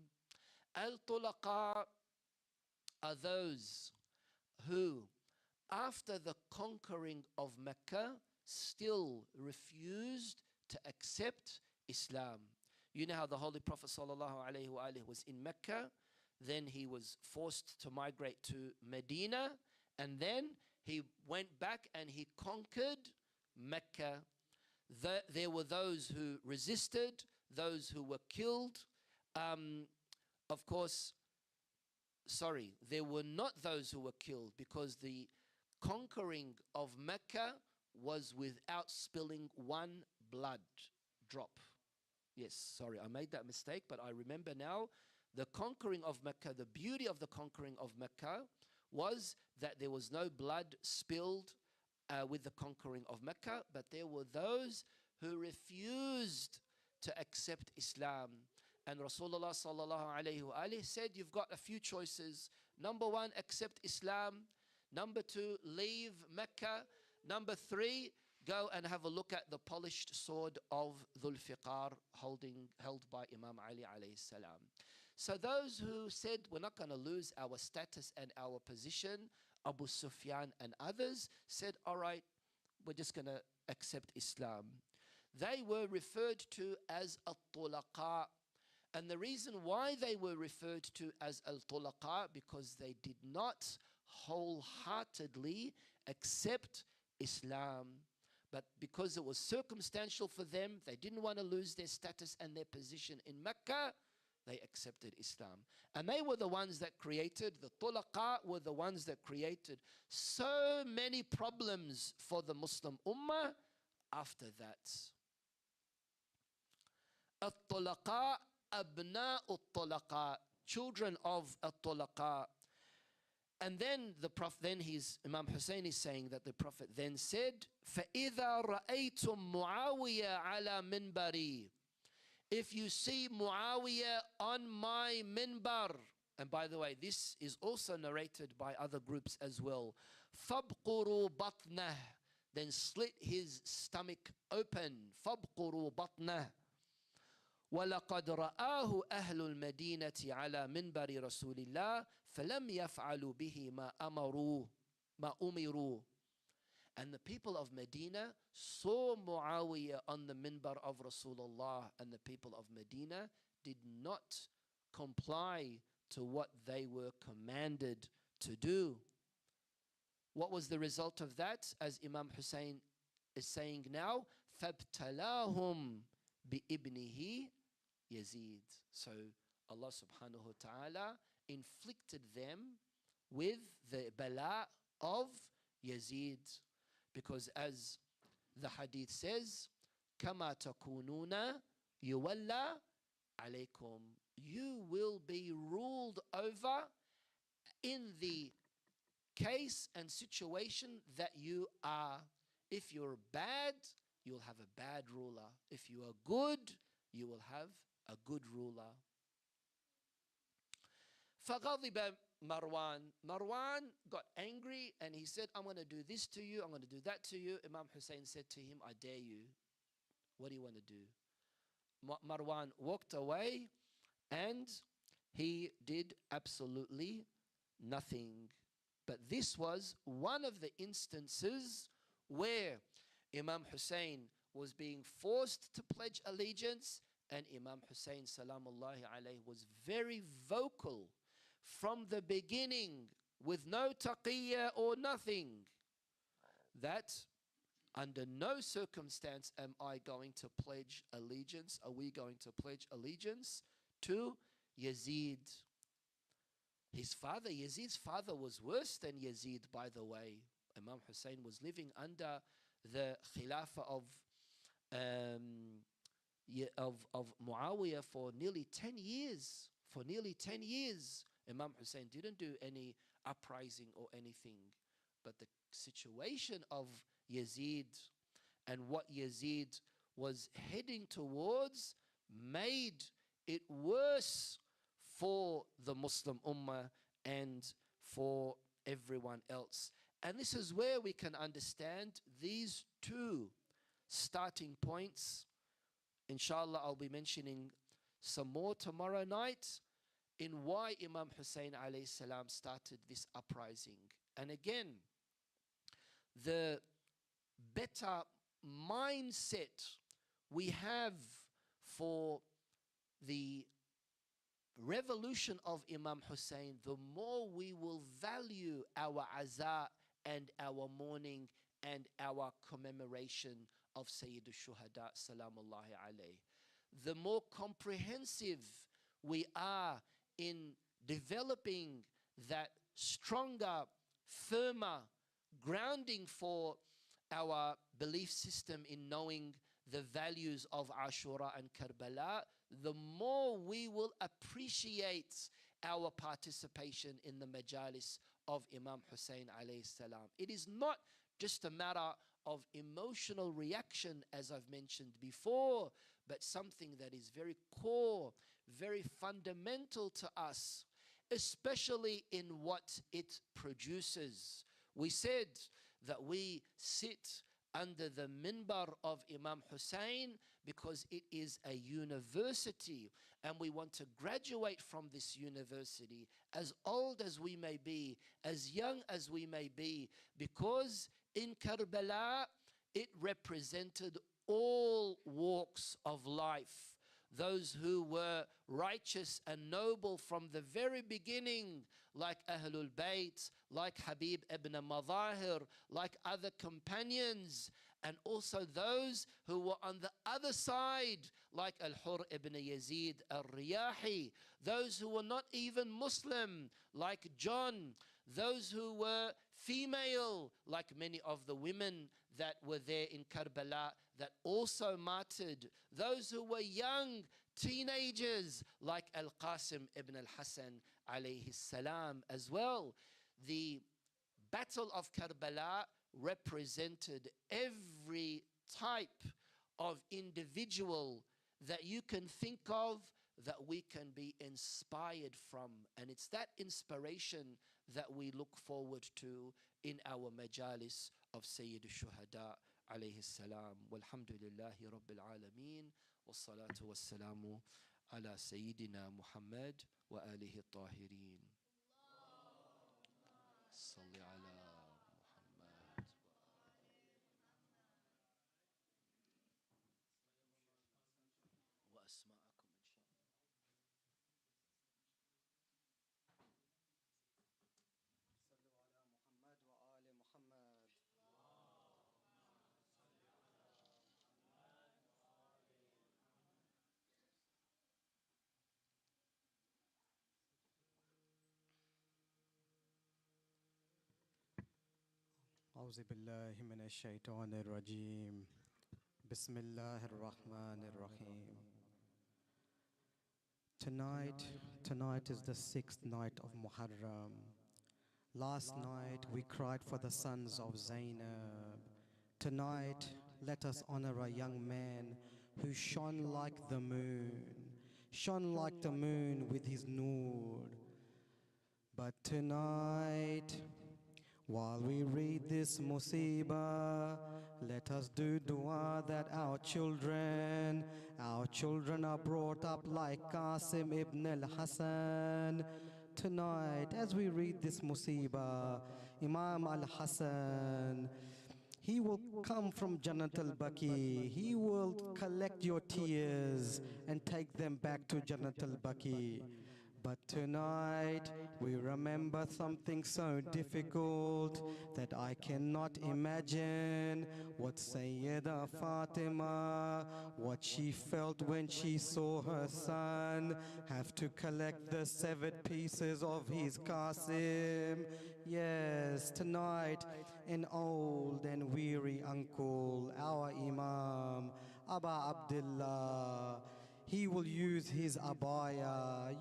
الطلقاء are those who, after the conquering of Mecca, still refused to accept Islam. You know how the Holy Prophet ﷺ was in Mecca, then he was forced to migrate to Medina, and then he went back and he conquered Mecca. There were those who resisted, those who were killed. Of course, there were not those who were killed, because the conquering of Mecca was without spilling one blood drop. Yes, sorry, I made that mistake, but I remember now. The conquering of Mecca, the beauty of the conquering of Mecca was that there was no blood spilled with the conquering of Mecca, but there were those who refused to accept Islam. And Rasulullah sallallahu alayhi wa said, you've got a few choices. Number one, accept Islam. Number 2, leave Mecca. Number 3, go and have a look at the polished sword of Dhul Fiqar held by Imam Ali alayhi salam. So those who said we're not going to lose our status and our position, Abu Sufyan and others said, all right, we're just going to accept Islam. They were referred to as al-tulaqa. And the reason why they were referred to as al-tulaqa, because they did not wholeheartedly accept Islam. But because it was circumstantial for them, they didn't want to lose their status and their position in Mecca, they accepted Islam. And they were the ones that created, the tulaqa were the ones that created so many problems for the Muslim Ummah after that. At-tulaqa, abna'u at-tulaqa, children of at-tulaqa. And then the Prophet, Imam Hussain is saying that the Prophet then said, فَإِذَا رَأَيْتُمْ مُعَاوِيَ عَلَى مِنْبَرِي, if you see Muawiyah on my minbar, and by the way, this is also narrated by other groups as well, فَابْقُرُوا بَطْنَهِ, then slit his stomach open, فَابْقُرُوا بَطْنَهِ. وَلَقَدْ رَآهُ أَهْلُ الْمَدِينَةِ عَلَى مِنْبَرِ رَسُولِ اللَّهِ فَلَمْ يَفْعَلُوا بِهِ مَا أُمِرُوا. And the people of Medina saw Muawiyah on the minbar of Rasulullah, and the people of Medina did not comply to what they were commanded to do. What was the result of that? As Imam Hussain is saying now, فَابْتَلَاهُمْ بِإِبْنِهِ Yazid. So Allah subhanahu wa ta'ala inflicted them with the bala of Yazid. Because as the hadith says, كَمَا تَكُونُونَ يُوَلَّى عَلَيْكُمْ, you will be ruled over in the case and situation that you are. If you're bad, you'll have a bad ruler. If you are good, you will have a good ruler. فَغَضِبَ Marwan got angry and he said, I'm going to do this to you, I'm going to do that to you. Imam Hussain said to him, I dare you. What do you want to do? Marwan walked away and he did absolutely nothing. But this was one of the instances where Imam Hussain was being forced to pledge allegiance, and Imam Hussain salamullahi alayhi was very vocal from the beginning, with no taqiyya or nothing, that under no circumstance am I going to pledge allegiance, are we going to pledge allegiance to Yazid. His father, Yazid's father, was worse than Yazid, by the way. Imam Hussain was living under the Khilafah of Muawiyah for nearly 10 years. For nearly 10 years, Imam Hussain didn't do any uprising or anything. But the situation of Yazid and what Yazid was heading towards made it worse for the Muslim Ummah and for everyone else. And this is where we can understand these two starting points. Inshallah, I'll be mentioning some more tomorrow night in why Imam Hussain alayhi salam started this uprising. And again, the better mindset we have for the revolution of Imam Hussain, the more we will value our aza and our mourning and our commemoration of Sayyid al-Shuhada salamullahi alayh. The more comprehensive we are in developing that stronger, firmer grounding for our belief system in knowing the values of Ashura and Karbala, the more we will appreciate our participation in the majalis of Imam Hussain alayhi salam. It is not just a matter of emotional reaction, as I've mentioned before, but something that is very core, very fundamental to us, especially in what it produces. We said that we sit under the minbar of Imam Hussain because it is a university, and we want to graduate from this university as old as we may be, as young as we may be, because in Karbala it represented all walks of life. Those who were righteous and noble from the very beginning, like Ahlul Bayt, like Habib ibn Madahir, like other companions, and also those who were on the other side, like Al-Hur ibn Yazid al-Riyahi, those who were not even Muslim, like John, those who were female, like many of the women that were there in Karbala that also martyred, those who were young teenagers like Al-Qasim ibn al-Hasan alayhi salam as well. The Battle of Karbala represented every type of individual that you can think of that we can be inspired from. And it's that inspiration that we look forward to in our majalis of Sayyid al-Shuhada alayhi salam. Walhamdulillahi Rabbil Alameen. Wassalatu wassalamu ala Sayyidina Muhammad wa alihi at-tahirin. Salli ala Muhammad. Wa asma'akum أعوذ بالله من الشيطان الرجيم بسم الله الرحمن الرحيم. Tonight is the 6th night of Muharram. Last night we cried for the sons of Zainab. Tonight let us honor a young man who shone like the moon with his nur. But tonight, while we read this musibah, let us do dua that our children are brought up like Qasim ibn al-Hasan. Tonight, as we read this musibah, Imam al-Hasan, he will come from Jannat al-Baqi. He will collect your tears and take them back to Jannat al-Baqi. But tonight, we remember something so difficult that I cannot imagine what Sayyida Fatima, what she felt when she saw her son have to collect the severed pieces of his Qasim. Yes, tonight, an old and weary uncle, our Imam, Aba Abdullah, he will use his abaya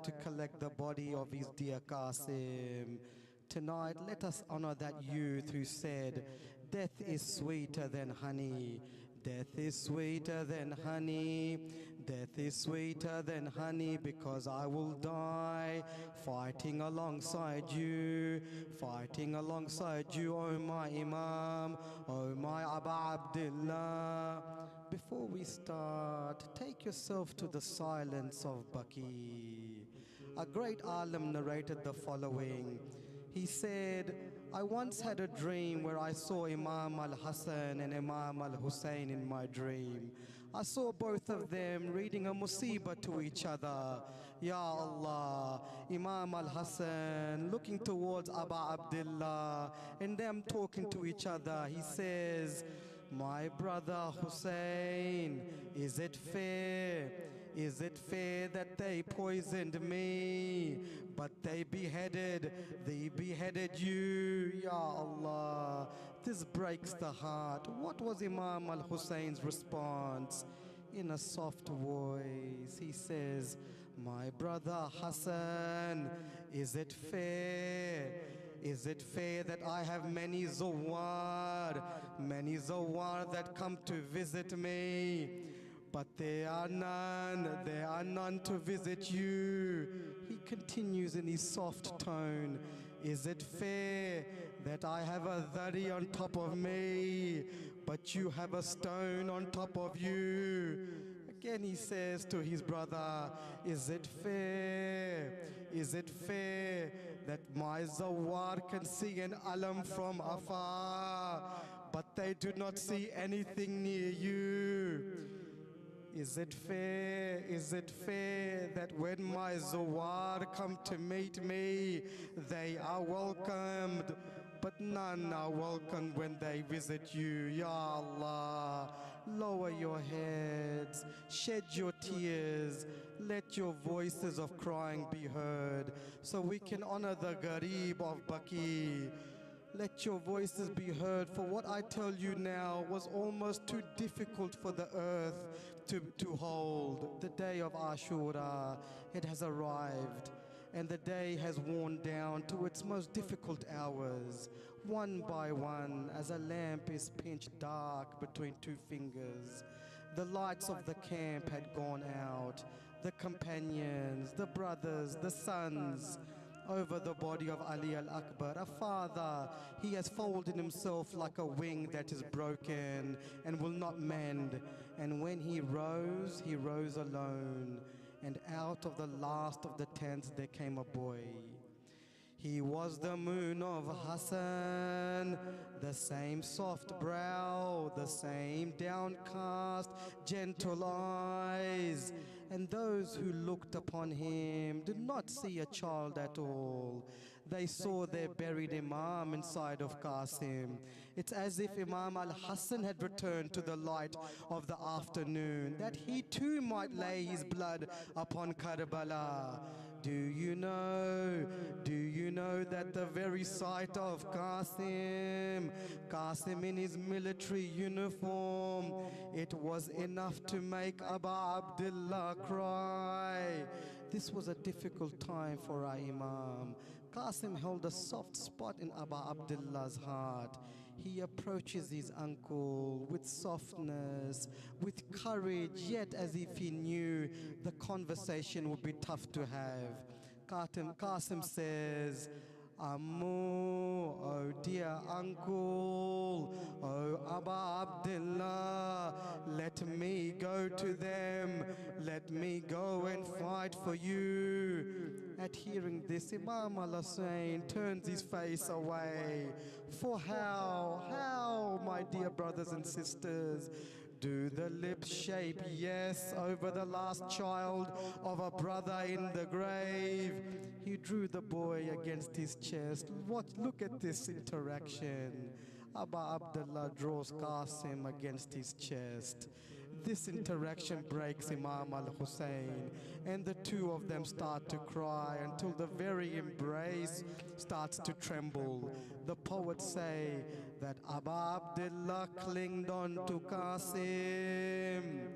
to collect the body of his dear Qasim. Tonight, let us honor that youth who said, death is sweeter than honey. Death is sweeter than honey. Death is sweeter than honey, because I will die fighting alongside you, oh my Imam, oh my Aba Abdullah. Before we start, take yourself to the silence of Baqi. A great alim narrated the following. He said, I once had a dream where I saw Imam al-Hasan and Imam al-Hussain in my dream. I saw both of them reading a musibah to each other. Ya Allah, Imam al-Hasan looking towards Aba Abdullah and them talking to each other. He says, my brother Hussein, is it fair? Is it fair that they poisoned me, but they beheaded you? Ya Allah, this breaks the heart. What was Imam al-Hussein's response? In a soft voice, he says, my brother Hassan, is it fair? Is it fair that I have many zawar that come to visit me, but there are none to visit you? He continues in his soft tone, Is it fair that I have a dhari on top of me, but you have a stone on top of you? Again he says to his brother, is it fair? Is it fair that my zawar can see an alam from afar, but they do not see anything near you? Is it fair? Is it fair that when my zawar come to meet me, they are welcomed, but none are welcomed when they visit you? Ya Allah, lower your heads, shed your tears, let your voices of crying be heard, so we can honor the Garib of Baki. Let your voices be heard, for what I tell you now was almost too difficult for the earth to hold. The day of Ashura, it has arrived, and the day has worn down to its most difficult hours. One by one, as a lamp is pinched dark between two fingers, the lights of the camp had gone out. The companions, the brothers, the sons, over the body of Ali al-Akbar, a father, he has folded himself like a wing that is broken and will not mend. And when he rose alone, and out of the last of the tents there came a boy. He was the moon of Hassan, the same soft brow, the same downcast, gentle eyes. And those who looked upon him did not see a child at all. They saw their buried Imam inside of Qasim. It's as if Imam al-Hassan had returned to the light of the afternoon, that he too might lay his blood upon Karbala. Do you know that the very sight of Qasim in his military uniform, it was enough to make Abu Abdullah cry? This was a difficult time for our Imam. Qasim held a soft spot in Abu Abdullah's heart. He approaches his uncle with softness, with courage, yet as if he knew the conversation would be tough to have. Qasim says, Ammu, oh dear uncle, oh Abu Abdullah, let me go to them, let me go and fight for you. At hearing this, Imam Hussain turns his face away. For how, my dear brothers and sisters, do the lips shape yes over the last child of a brother in the grave? He drew the boy against his chest. Look at this interaction. Abu Abdullah draws Qasim against his chest. This interaction breaks Imam al-Hussain, and the two of them start to cry until the very embrace starts to tremble. The poets say that Abu Abdullah clinged on to Qasim.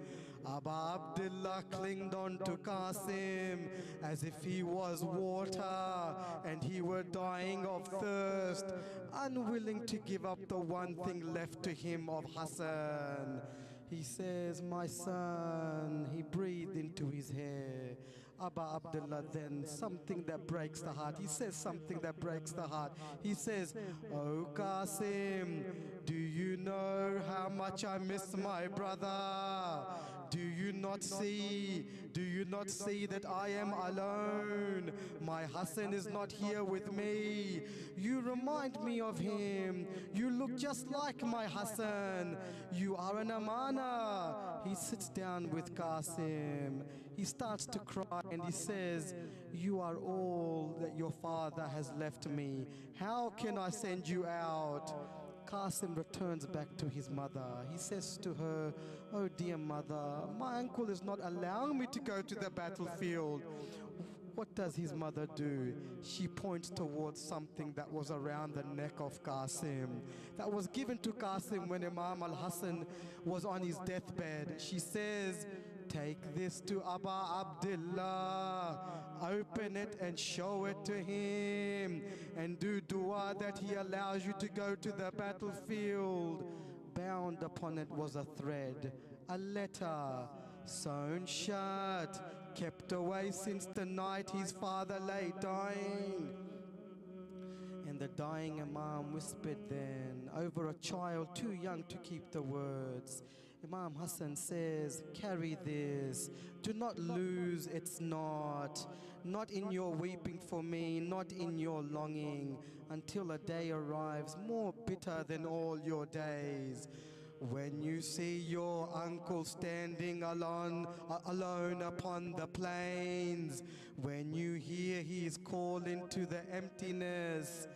Abu Abdullah clinged on to Qasim as if he was water and he were dying of thirst, unwilling to give up the one thing left to him of Hassan. He says, my son. He breathed into his hair. Abu Abdullah then, something that breaks the heart. He says something that breaks the heart. He says, oh Qasim, do you know how much I miss my brother? Do you not see that I am alone? My Hassan is not here with me. You remind me of him. You look just like my Hassan. You are an amana. He sits down with Qasim. He starts to cry and he says, you are all that your father has left me. How can I send you out? Qasim returns back to his mother. He says to her, oh dear mother, my uncle is not allowing me to go to the battlefield. What does his mother do? She points towards something that was around the neck of Qasim, that was given to Qasim when Imam al-Hassan was on his deathbed. She says, take this to Abu Abdullah, open it and show it to him, and do dua that he allows you to go to the battlefield. Bound upon it was a thread, a letter, sewn shut, kept away since the night his father lay dying. The dying Imam whispered then over a child too young to keep the words. Imam Hussain says, carry this, do not lose its not in your weeping for me, not in your longing, until a day arrives more bitter than all your days. When you see your uncle standing alone upon the plains, when you hear his call into the emptiness,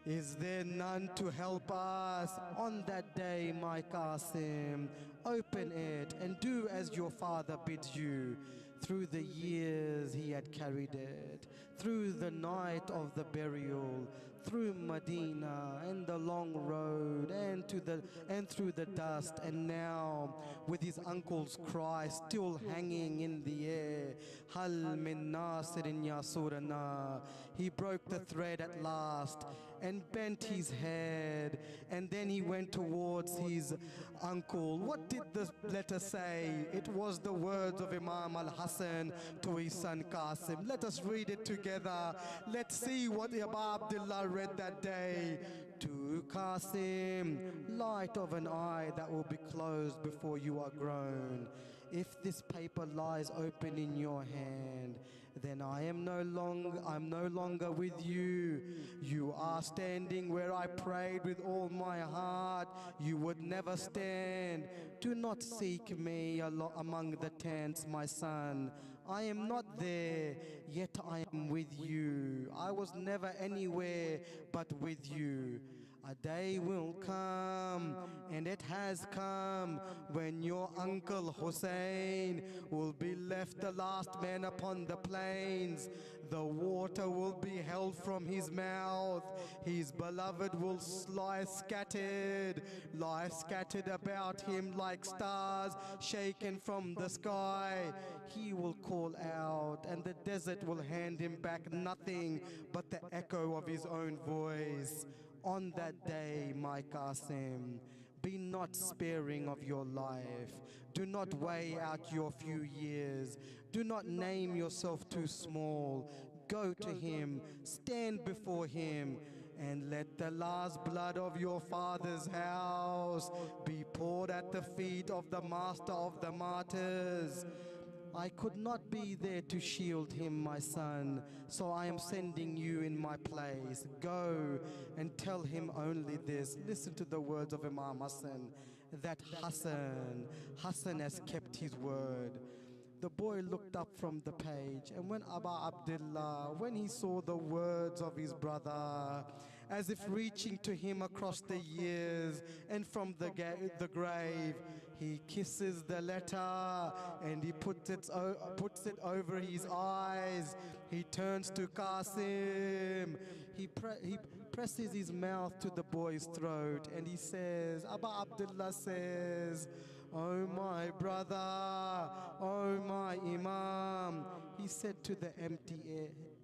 is there none to help us? On that day, my Qasim, open it and do as your father bids you. Through the years he had carried it, through the night of the burial, through Medina and the long road and through the dust, and now with his uncle's cry still hanging in the air, Hal min nasirin yasurana. He broke the thread at last and bent his head, and then he went towards his uncle. What did the letter say? It was the words of Imam al-Hassan to his son Qasim. Let us read it together. Let's see what Abu Abdullah read that day. To Qasim, light of an eye that will be closed before you are grown. If this paper lies open in your hand, then I'm no longer with you. You are standing where I prayed with all my heart you would never stand. Do not seek me among the tents, my son. I am not there, yet I am with you. I was never anywhere but with you. A day will come, and it has come, when your uncle Hussein will be left the last man upon the plains. The water will be held from his mouth. His beloved will lie scattered about him like stars shaken from the sky. He will call out, and the desert will hand him back nothing but the echo of his own voice. On that day, my Qasim, be not sparing of your life. Do not weigh out your few years. Do not name yourself too small. Go to him, stand before him, and let the last blood of your father's house be poured at the feet of the master of the martyrs. I could not be there to shield him, my son, so I am sending you in my place. Go and tell him only this. Listen to the words of Imam Hussain, that Hassan has kept his word. The boy looked up from the page, and when Abu Abdullah, when he saw the words of his brother, as if reaching to him across the years and from the grave, he kisses the letter and he puts it over his eyes. He turns to Qasim. He presses his mouth to the boy's throat, and he says, Abu Abdullah says, "Oh my brother, oh my Imam," he said to the empty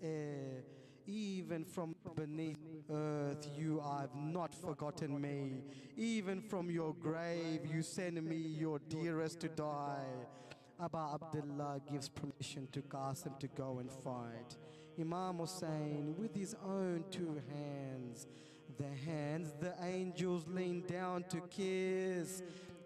air, "even from beneath earth you have not forgotten me. Even from your grave you send me your dearest to die." Abu Abdullah gives permission to Qasim to go and fight. Imam Hussain, with his own two hands, the hands the angels lean down to kiss,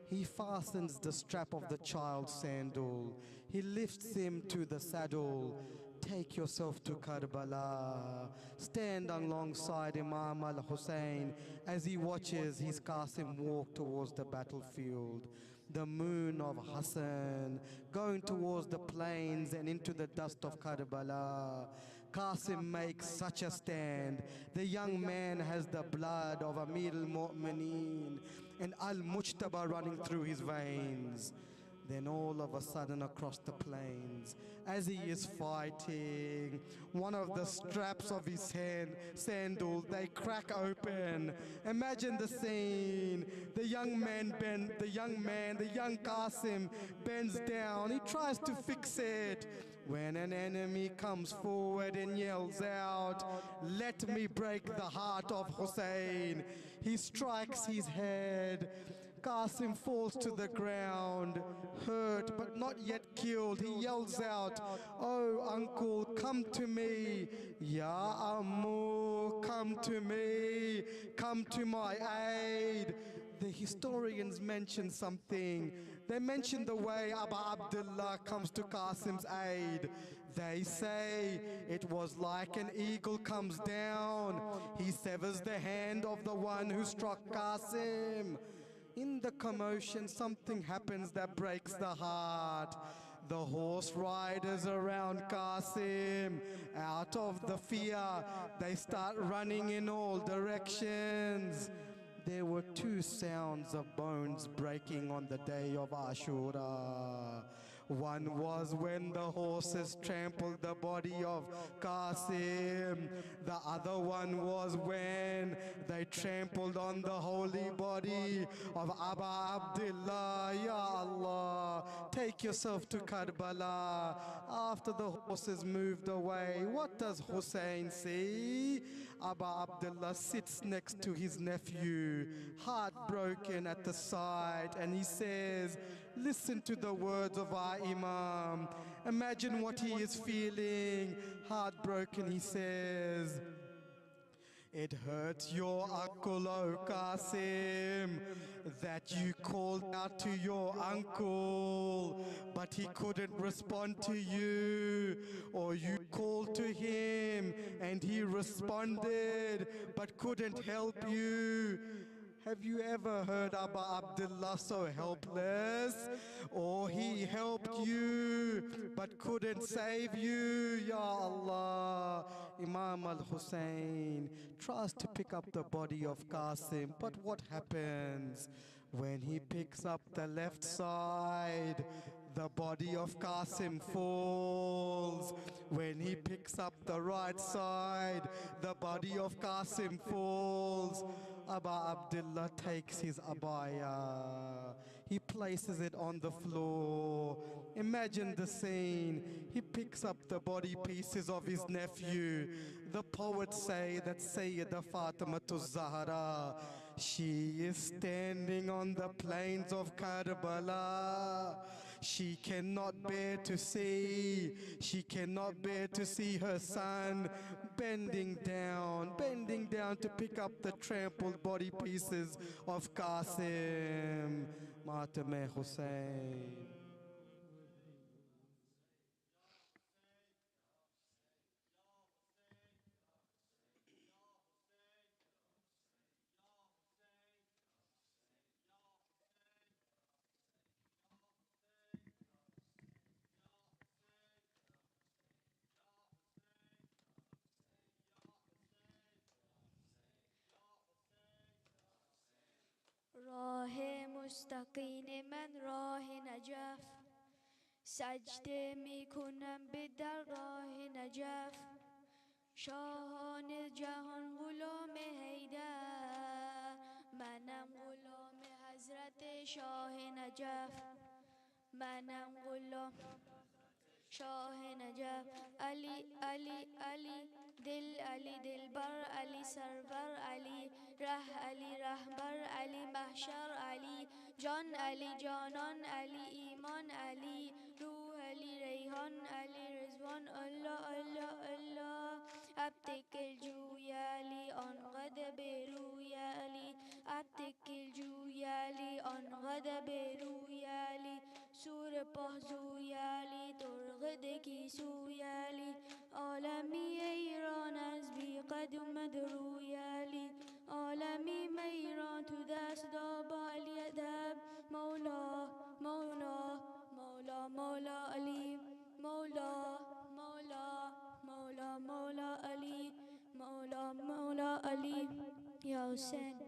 he fastens the strap of the child's sandal. He lifts him to the saddle. Take yourself to Karbala. Stand alongside Imam al-Hussain as he watches his Qasim walk towards the battlefield. The moon of Hassan going towards the plains and into the dust of Karbala. Qasim makes such a stand. The young man has the blood of Amir al-Mu'mineen and Al-Mujtaba running through his veins. Then all of a sudden across the plains, as he is fighting, one of the straps of his sandal, they crack open. Imagine the scene. The young Qasim bends down. He tries to fix it. When an enemy comes forward and yells out, "Let me break the heart of Hussein," he strikes his head. Qasim falls to the ground, hurt but not yet killed. He yells out, "Oh uncle, come to me. Ya Ammu, come to me. Come to my aid." The historians mention something. They mention the way Abu Abdullah comes to Qasim's aid. They say it was like an eagle comes down. He severs the hand of the one who struck Qasim. In the commotion, something happens that breaks the heart. The horse riders around Qasim, out of the fear, they start running in all directions. There were two sounds of bones breaking on the day of Ashura. One was when the horses trampled the body of Qasim. The other one was when they trampled on the holy body of Abu Abdullah. Ya Allah, take yourself to Karbala. After the horses moved away, what does Hussein see? Abu Abdullah sits next to his nephew, heartbroken at the sight, and he says, "Listen to the words of our Imam." Imagine what he is feeling. Heartbroken, he says, "It hurts your uncle, O Qasim, that you called out to your uncle, but he couldn't respond to you, or you called to him and he responded but couldn't help you." Have you ever heard Abu Abdullah so helpless? Or he helped you but couldn't save you? Ya Allah. Imam Hussain tries to pick up the body of Qasim, but what happens? When he picks up the left side, the body of Qasim falls. When he picks up the right side, the body of Qasim falls. Abu Abdullah takes his abaya. He places it on the floor. Imagine the scene. He picks up the body pieces of his nephew. The poets say that Sayyida Fatimatu Zahra, she is standing on the plains of Karbala. She cannot bear to see. She cannot bear to see her son bending down to pick up the trampled body pieces of Qasim. Matam Hussain. راه مستقیم من راه نجف، سجده می کنم به در راه نجف. شاهان جهان غلام حیدر، منم غلام حضرت شاه نجف. منم غلام شاه نجف. علی علی علی دل علی دلبر علی سرور علی ره علی رهبر علی محشر علی جان علی جانان علی ایمان علی روح علی ریحان علی رضوان. الله الله الله. عبدك الجویالی آنقدر به رویالی، عبدك الجویالی آنقدر به رویالی. سور پهزویالی ترغدکی سویالی، عالمی ایران از بی قد اومد رویالی. عالمی میران تو دست دابا علی ادب. مولا مولا مولا مولا علی مولا مولا مولا مولا علی مولا مولا علی. یا حسین.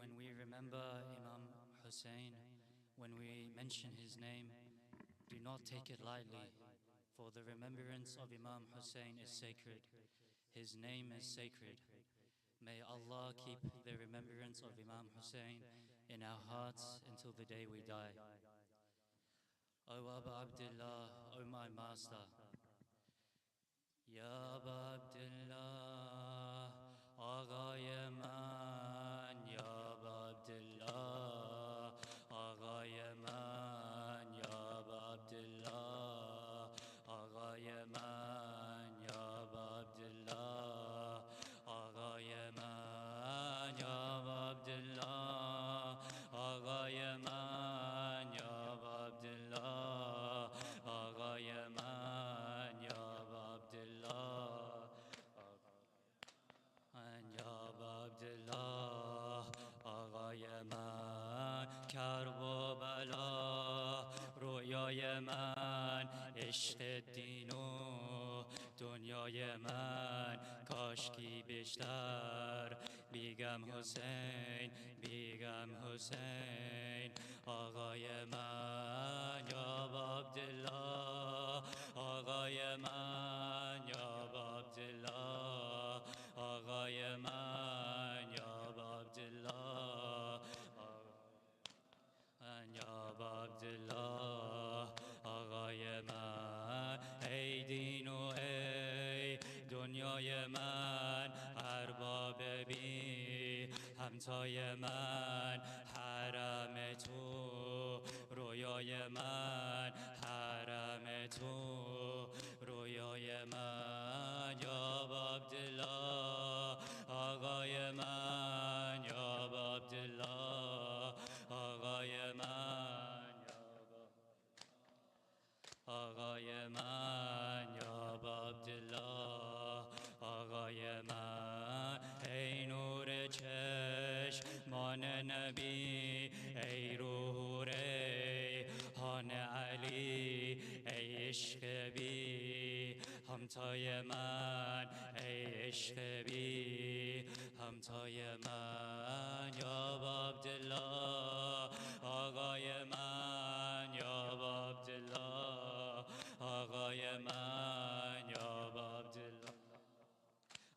When we remember Imam Hussain, when we mention his name, do not take it lightly, for the remembrance of Imam Hussain is sacred. His name is sacred. May Allah keep the remembrance of Imam Hussain in our hearts until the day we die. O Aba Abdullah, O my master, Ya Aba Abdullah, Aghay man, Ya Aba Abdullah, Aghay man, Ya Aba Abdullah, Aghay man, Ya Aba Abdullah, Aghay man, Ya Aba Abdullah, Aghay man, Ya Aba Abdullah, Aghay man, Ya Aba Abdullah, Ya Aba Abdullah, Aghay man, Karbala, رویای من عشق دین و دنیای من کاشکی بیشتر بیگم حسین بیگم حسین آقای من یا عبدالله آقای من یا عبدالله آقای من یا عبدالله یا عبدالله آقای من ای دین و ای دنیای من ارباب بی همتای من حرم تو رویای من حرم تو رویای من یا عبدالله آقای من یا عبدالله آقای من آقای من یا عبدالله آقای من ای نور چشمان نبی ای روح ریحان علی ای عشق بی همتای من ای عشق بی همتای من یا عبدالله آقای من یا عبدالله آقای من یا عبدالله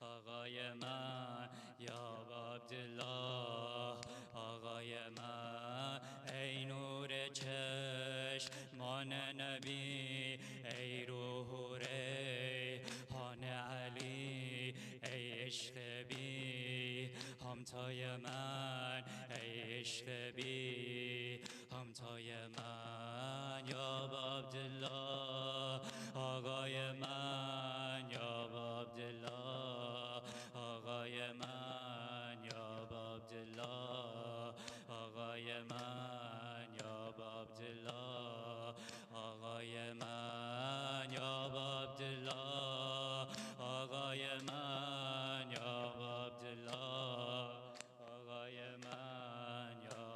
آقای من یا عبدالله آقای من ای نور چشمان نبی ای روح ریحان علی ای عشق بی همتای من ای عشق بی همتای من یا عبدالله آقای من یا عبدالله آقای من یا عبدالله آقای من یا عبدالله آقای من یا عبدالله آقای من یا عبدالله آقای من یا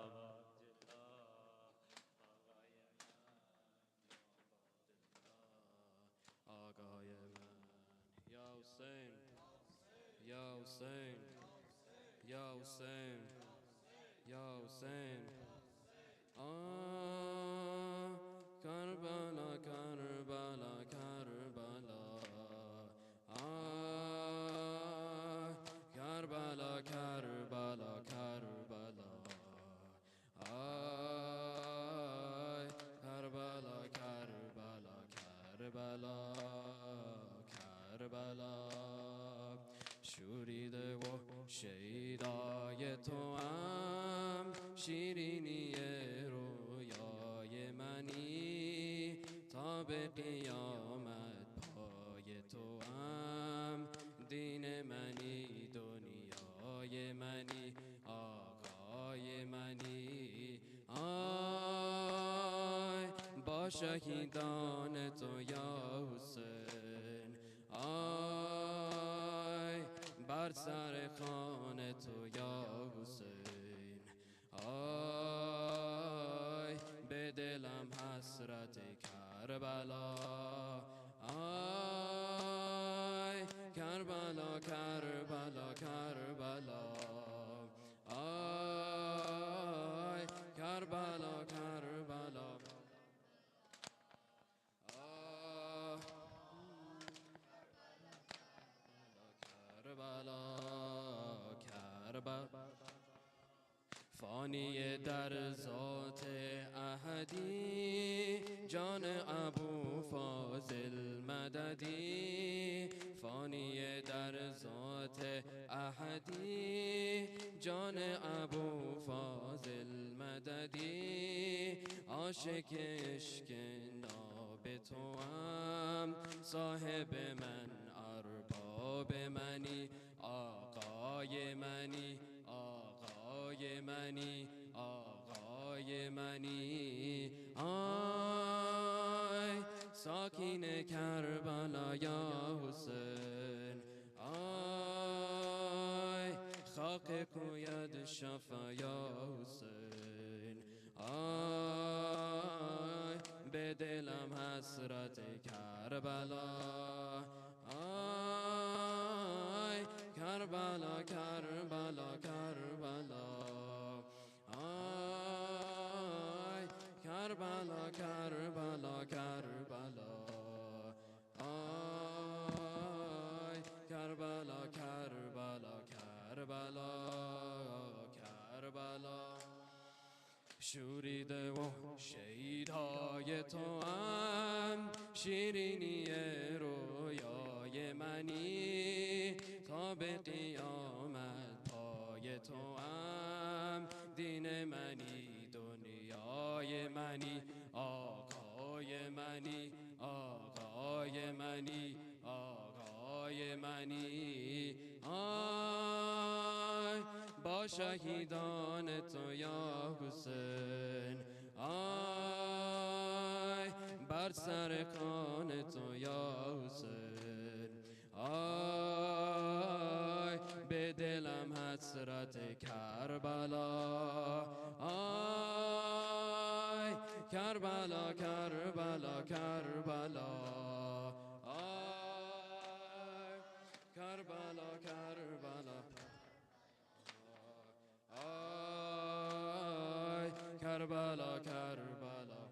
آقای من یا حسین یا حسین یا حسین یا حسین کربلا کربلا کربلا کربلا کربلا کربلا کربلا کربلا کربلا کربلا شوریده و شیدای تو هم شیرینی رویای منی تا به قیامت پای تو هم دین منی دنیای منی آقای منی آی با شهیدان تو یا حسین آی بر سر خانه تو یا حسین آی به دلم حسرت کربلا آی کربلا کربلا کربلا آی کربلا کربلا کربلا کربلا فانی در ذات احدی جان ابو فاضل مددی فانی در ذات احدی جان ابو فاضل مددی عاشق عشق ناب توام صاحب من ارباب منی آقای منی آقای منی آقای منی آی ساکین کربلا یا حسین آی خاک کوید شفا یا حسین آی به دلم حسرت کربلا آی کربلا کربلا کربلا آی کربلا کربلا کربلا آی کربلا کربلا کربلا کربلا شوریده و شیدای تو هم شیرینی رویای منی تا به قیامت پای تو هم دین منی دنیای منی آقای منی آقای منی آقای منی آی با شهیدان تو یا حسین آی بر سر خوان تو یا حسین آی به دلم حسرت کربلا آی کربلا کربلا کربلا آی کربلا کربلا آی کربلا کربلا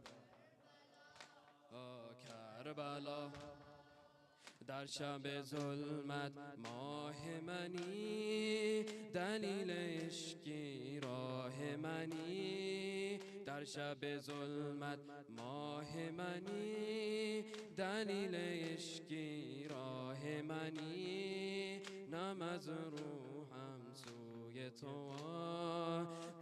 کربلا در شب ظلمت ماه منی دلیل عشقی راه منی در شب ظلمت ماه منی دلیل عشقی راه منی نماز روحم سوی تو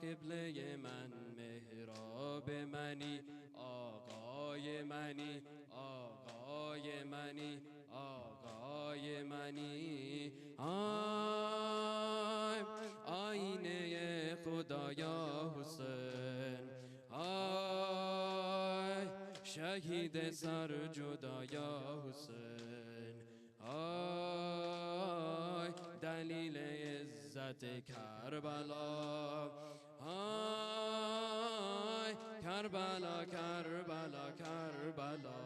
قبله من محراب منی آقای منی آقای منی آقای منی آی آینه خدایا حسین آی شهید سر جدایا حسین آی دلیل عزت کربلا آی کربلا کربلا کربلا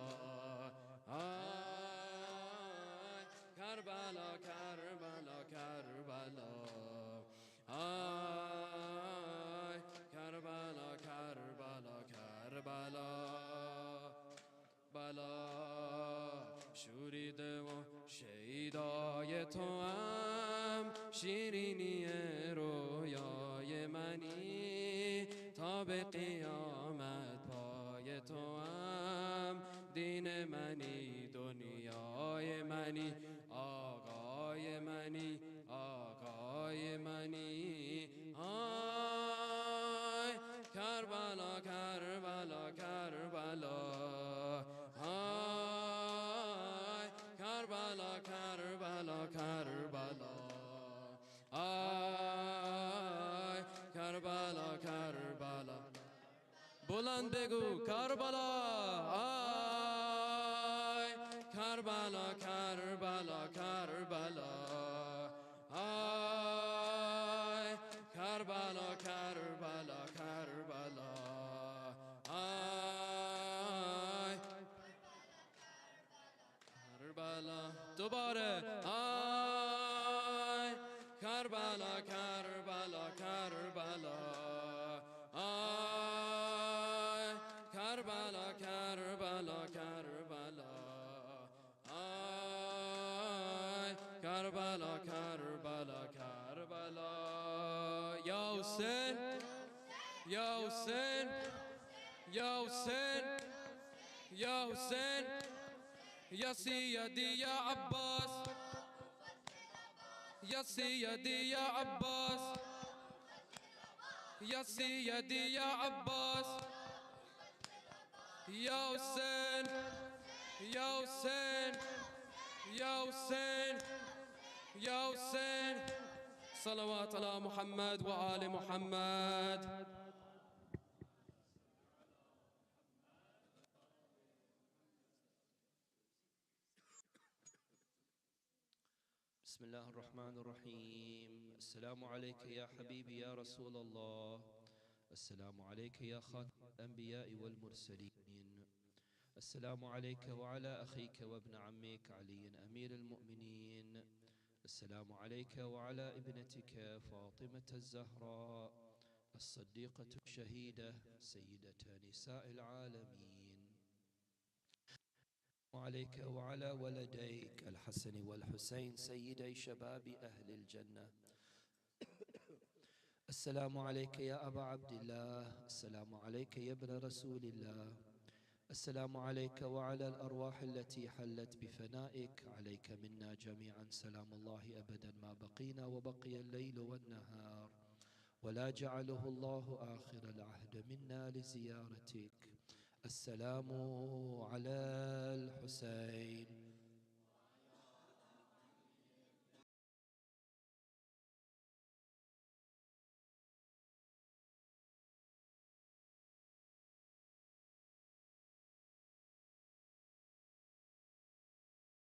آی کربلا کربلا کربلا آی کربلا کربلا کربلا بلا شوریده و شیدای تو هم شیرینی رویای منی تا به قیامت پای تو هم دین منی دنیای منی آقای منی آقای منی آی کربلا کربلا کربلا آی کربلا کربلا کربلا آی کربلا کربلا بلند بگو کربلا آی کربلا کربلا کربلا آی کربلا کربلا کربلا آی کربلا دوباره آی کربلا کربلا کربلا آی کربلا کربلا کربلا آی کربلا کربلا کربلا یا حسین يا حسين يا حسين يا حسين يا سيدي يا عباس يا سيدي يا عباس يا سيدي يا عباس يا حسين يا حسين يا حسين يا حسين صلوات على محمد وآل محمد. بسم الله الرحمن الرحيم. السلام عليك يا حبيبي يا رسول الله. السلام عليك يا خاتم الأنبياء والمرسلين. السلام عليك وعلى أخيك وابن عمك علي أمير المؤمنين. السلام عليك وعلى ابنتك فاطمة الزهراء الصديقة الشهيدة سيدة نساء العالمين. وعليك وعلى ولديك الحسن والحسين سيدي شباب أهل الجنة. السلام عليك يا أبا عبد الله. السلام عليك يا ابن رسول الله. السلام عليك وعلى الأرواح التي حلت بفنائك. عليك منا جميعا سلام الله أبدا ما بقينا وبقي الليل والنهار، ولا جعله الله آخر العهد منا لزيارتك. السلام على الحسين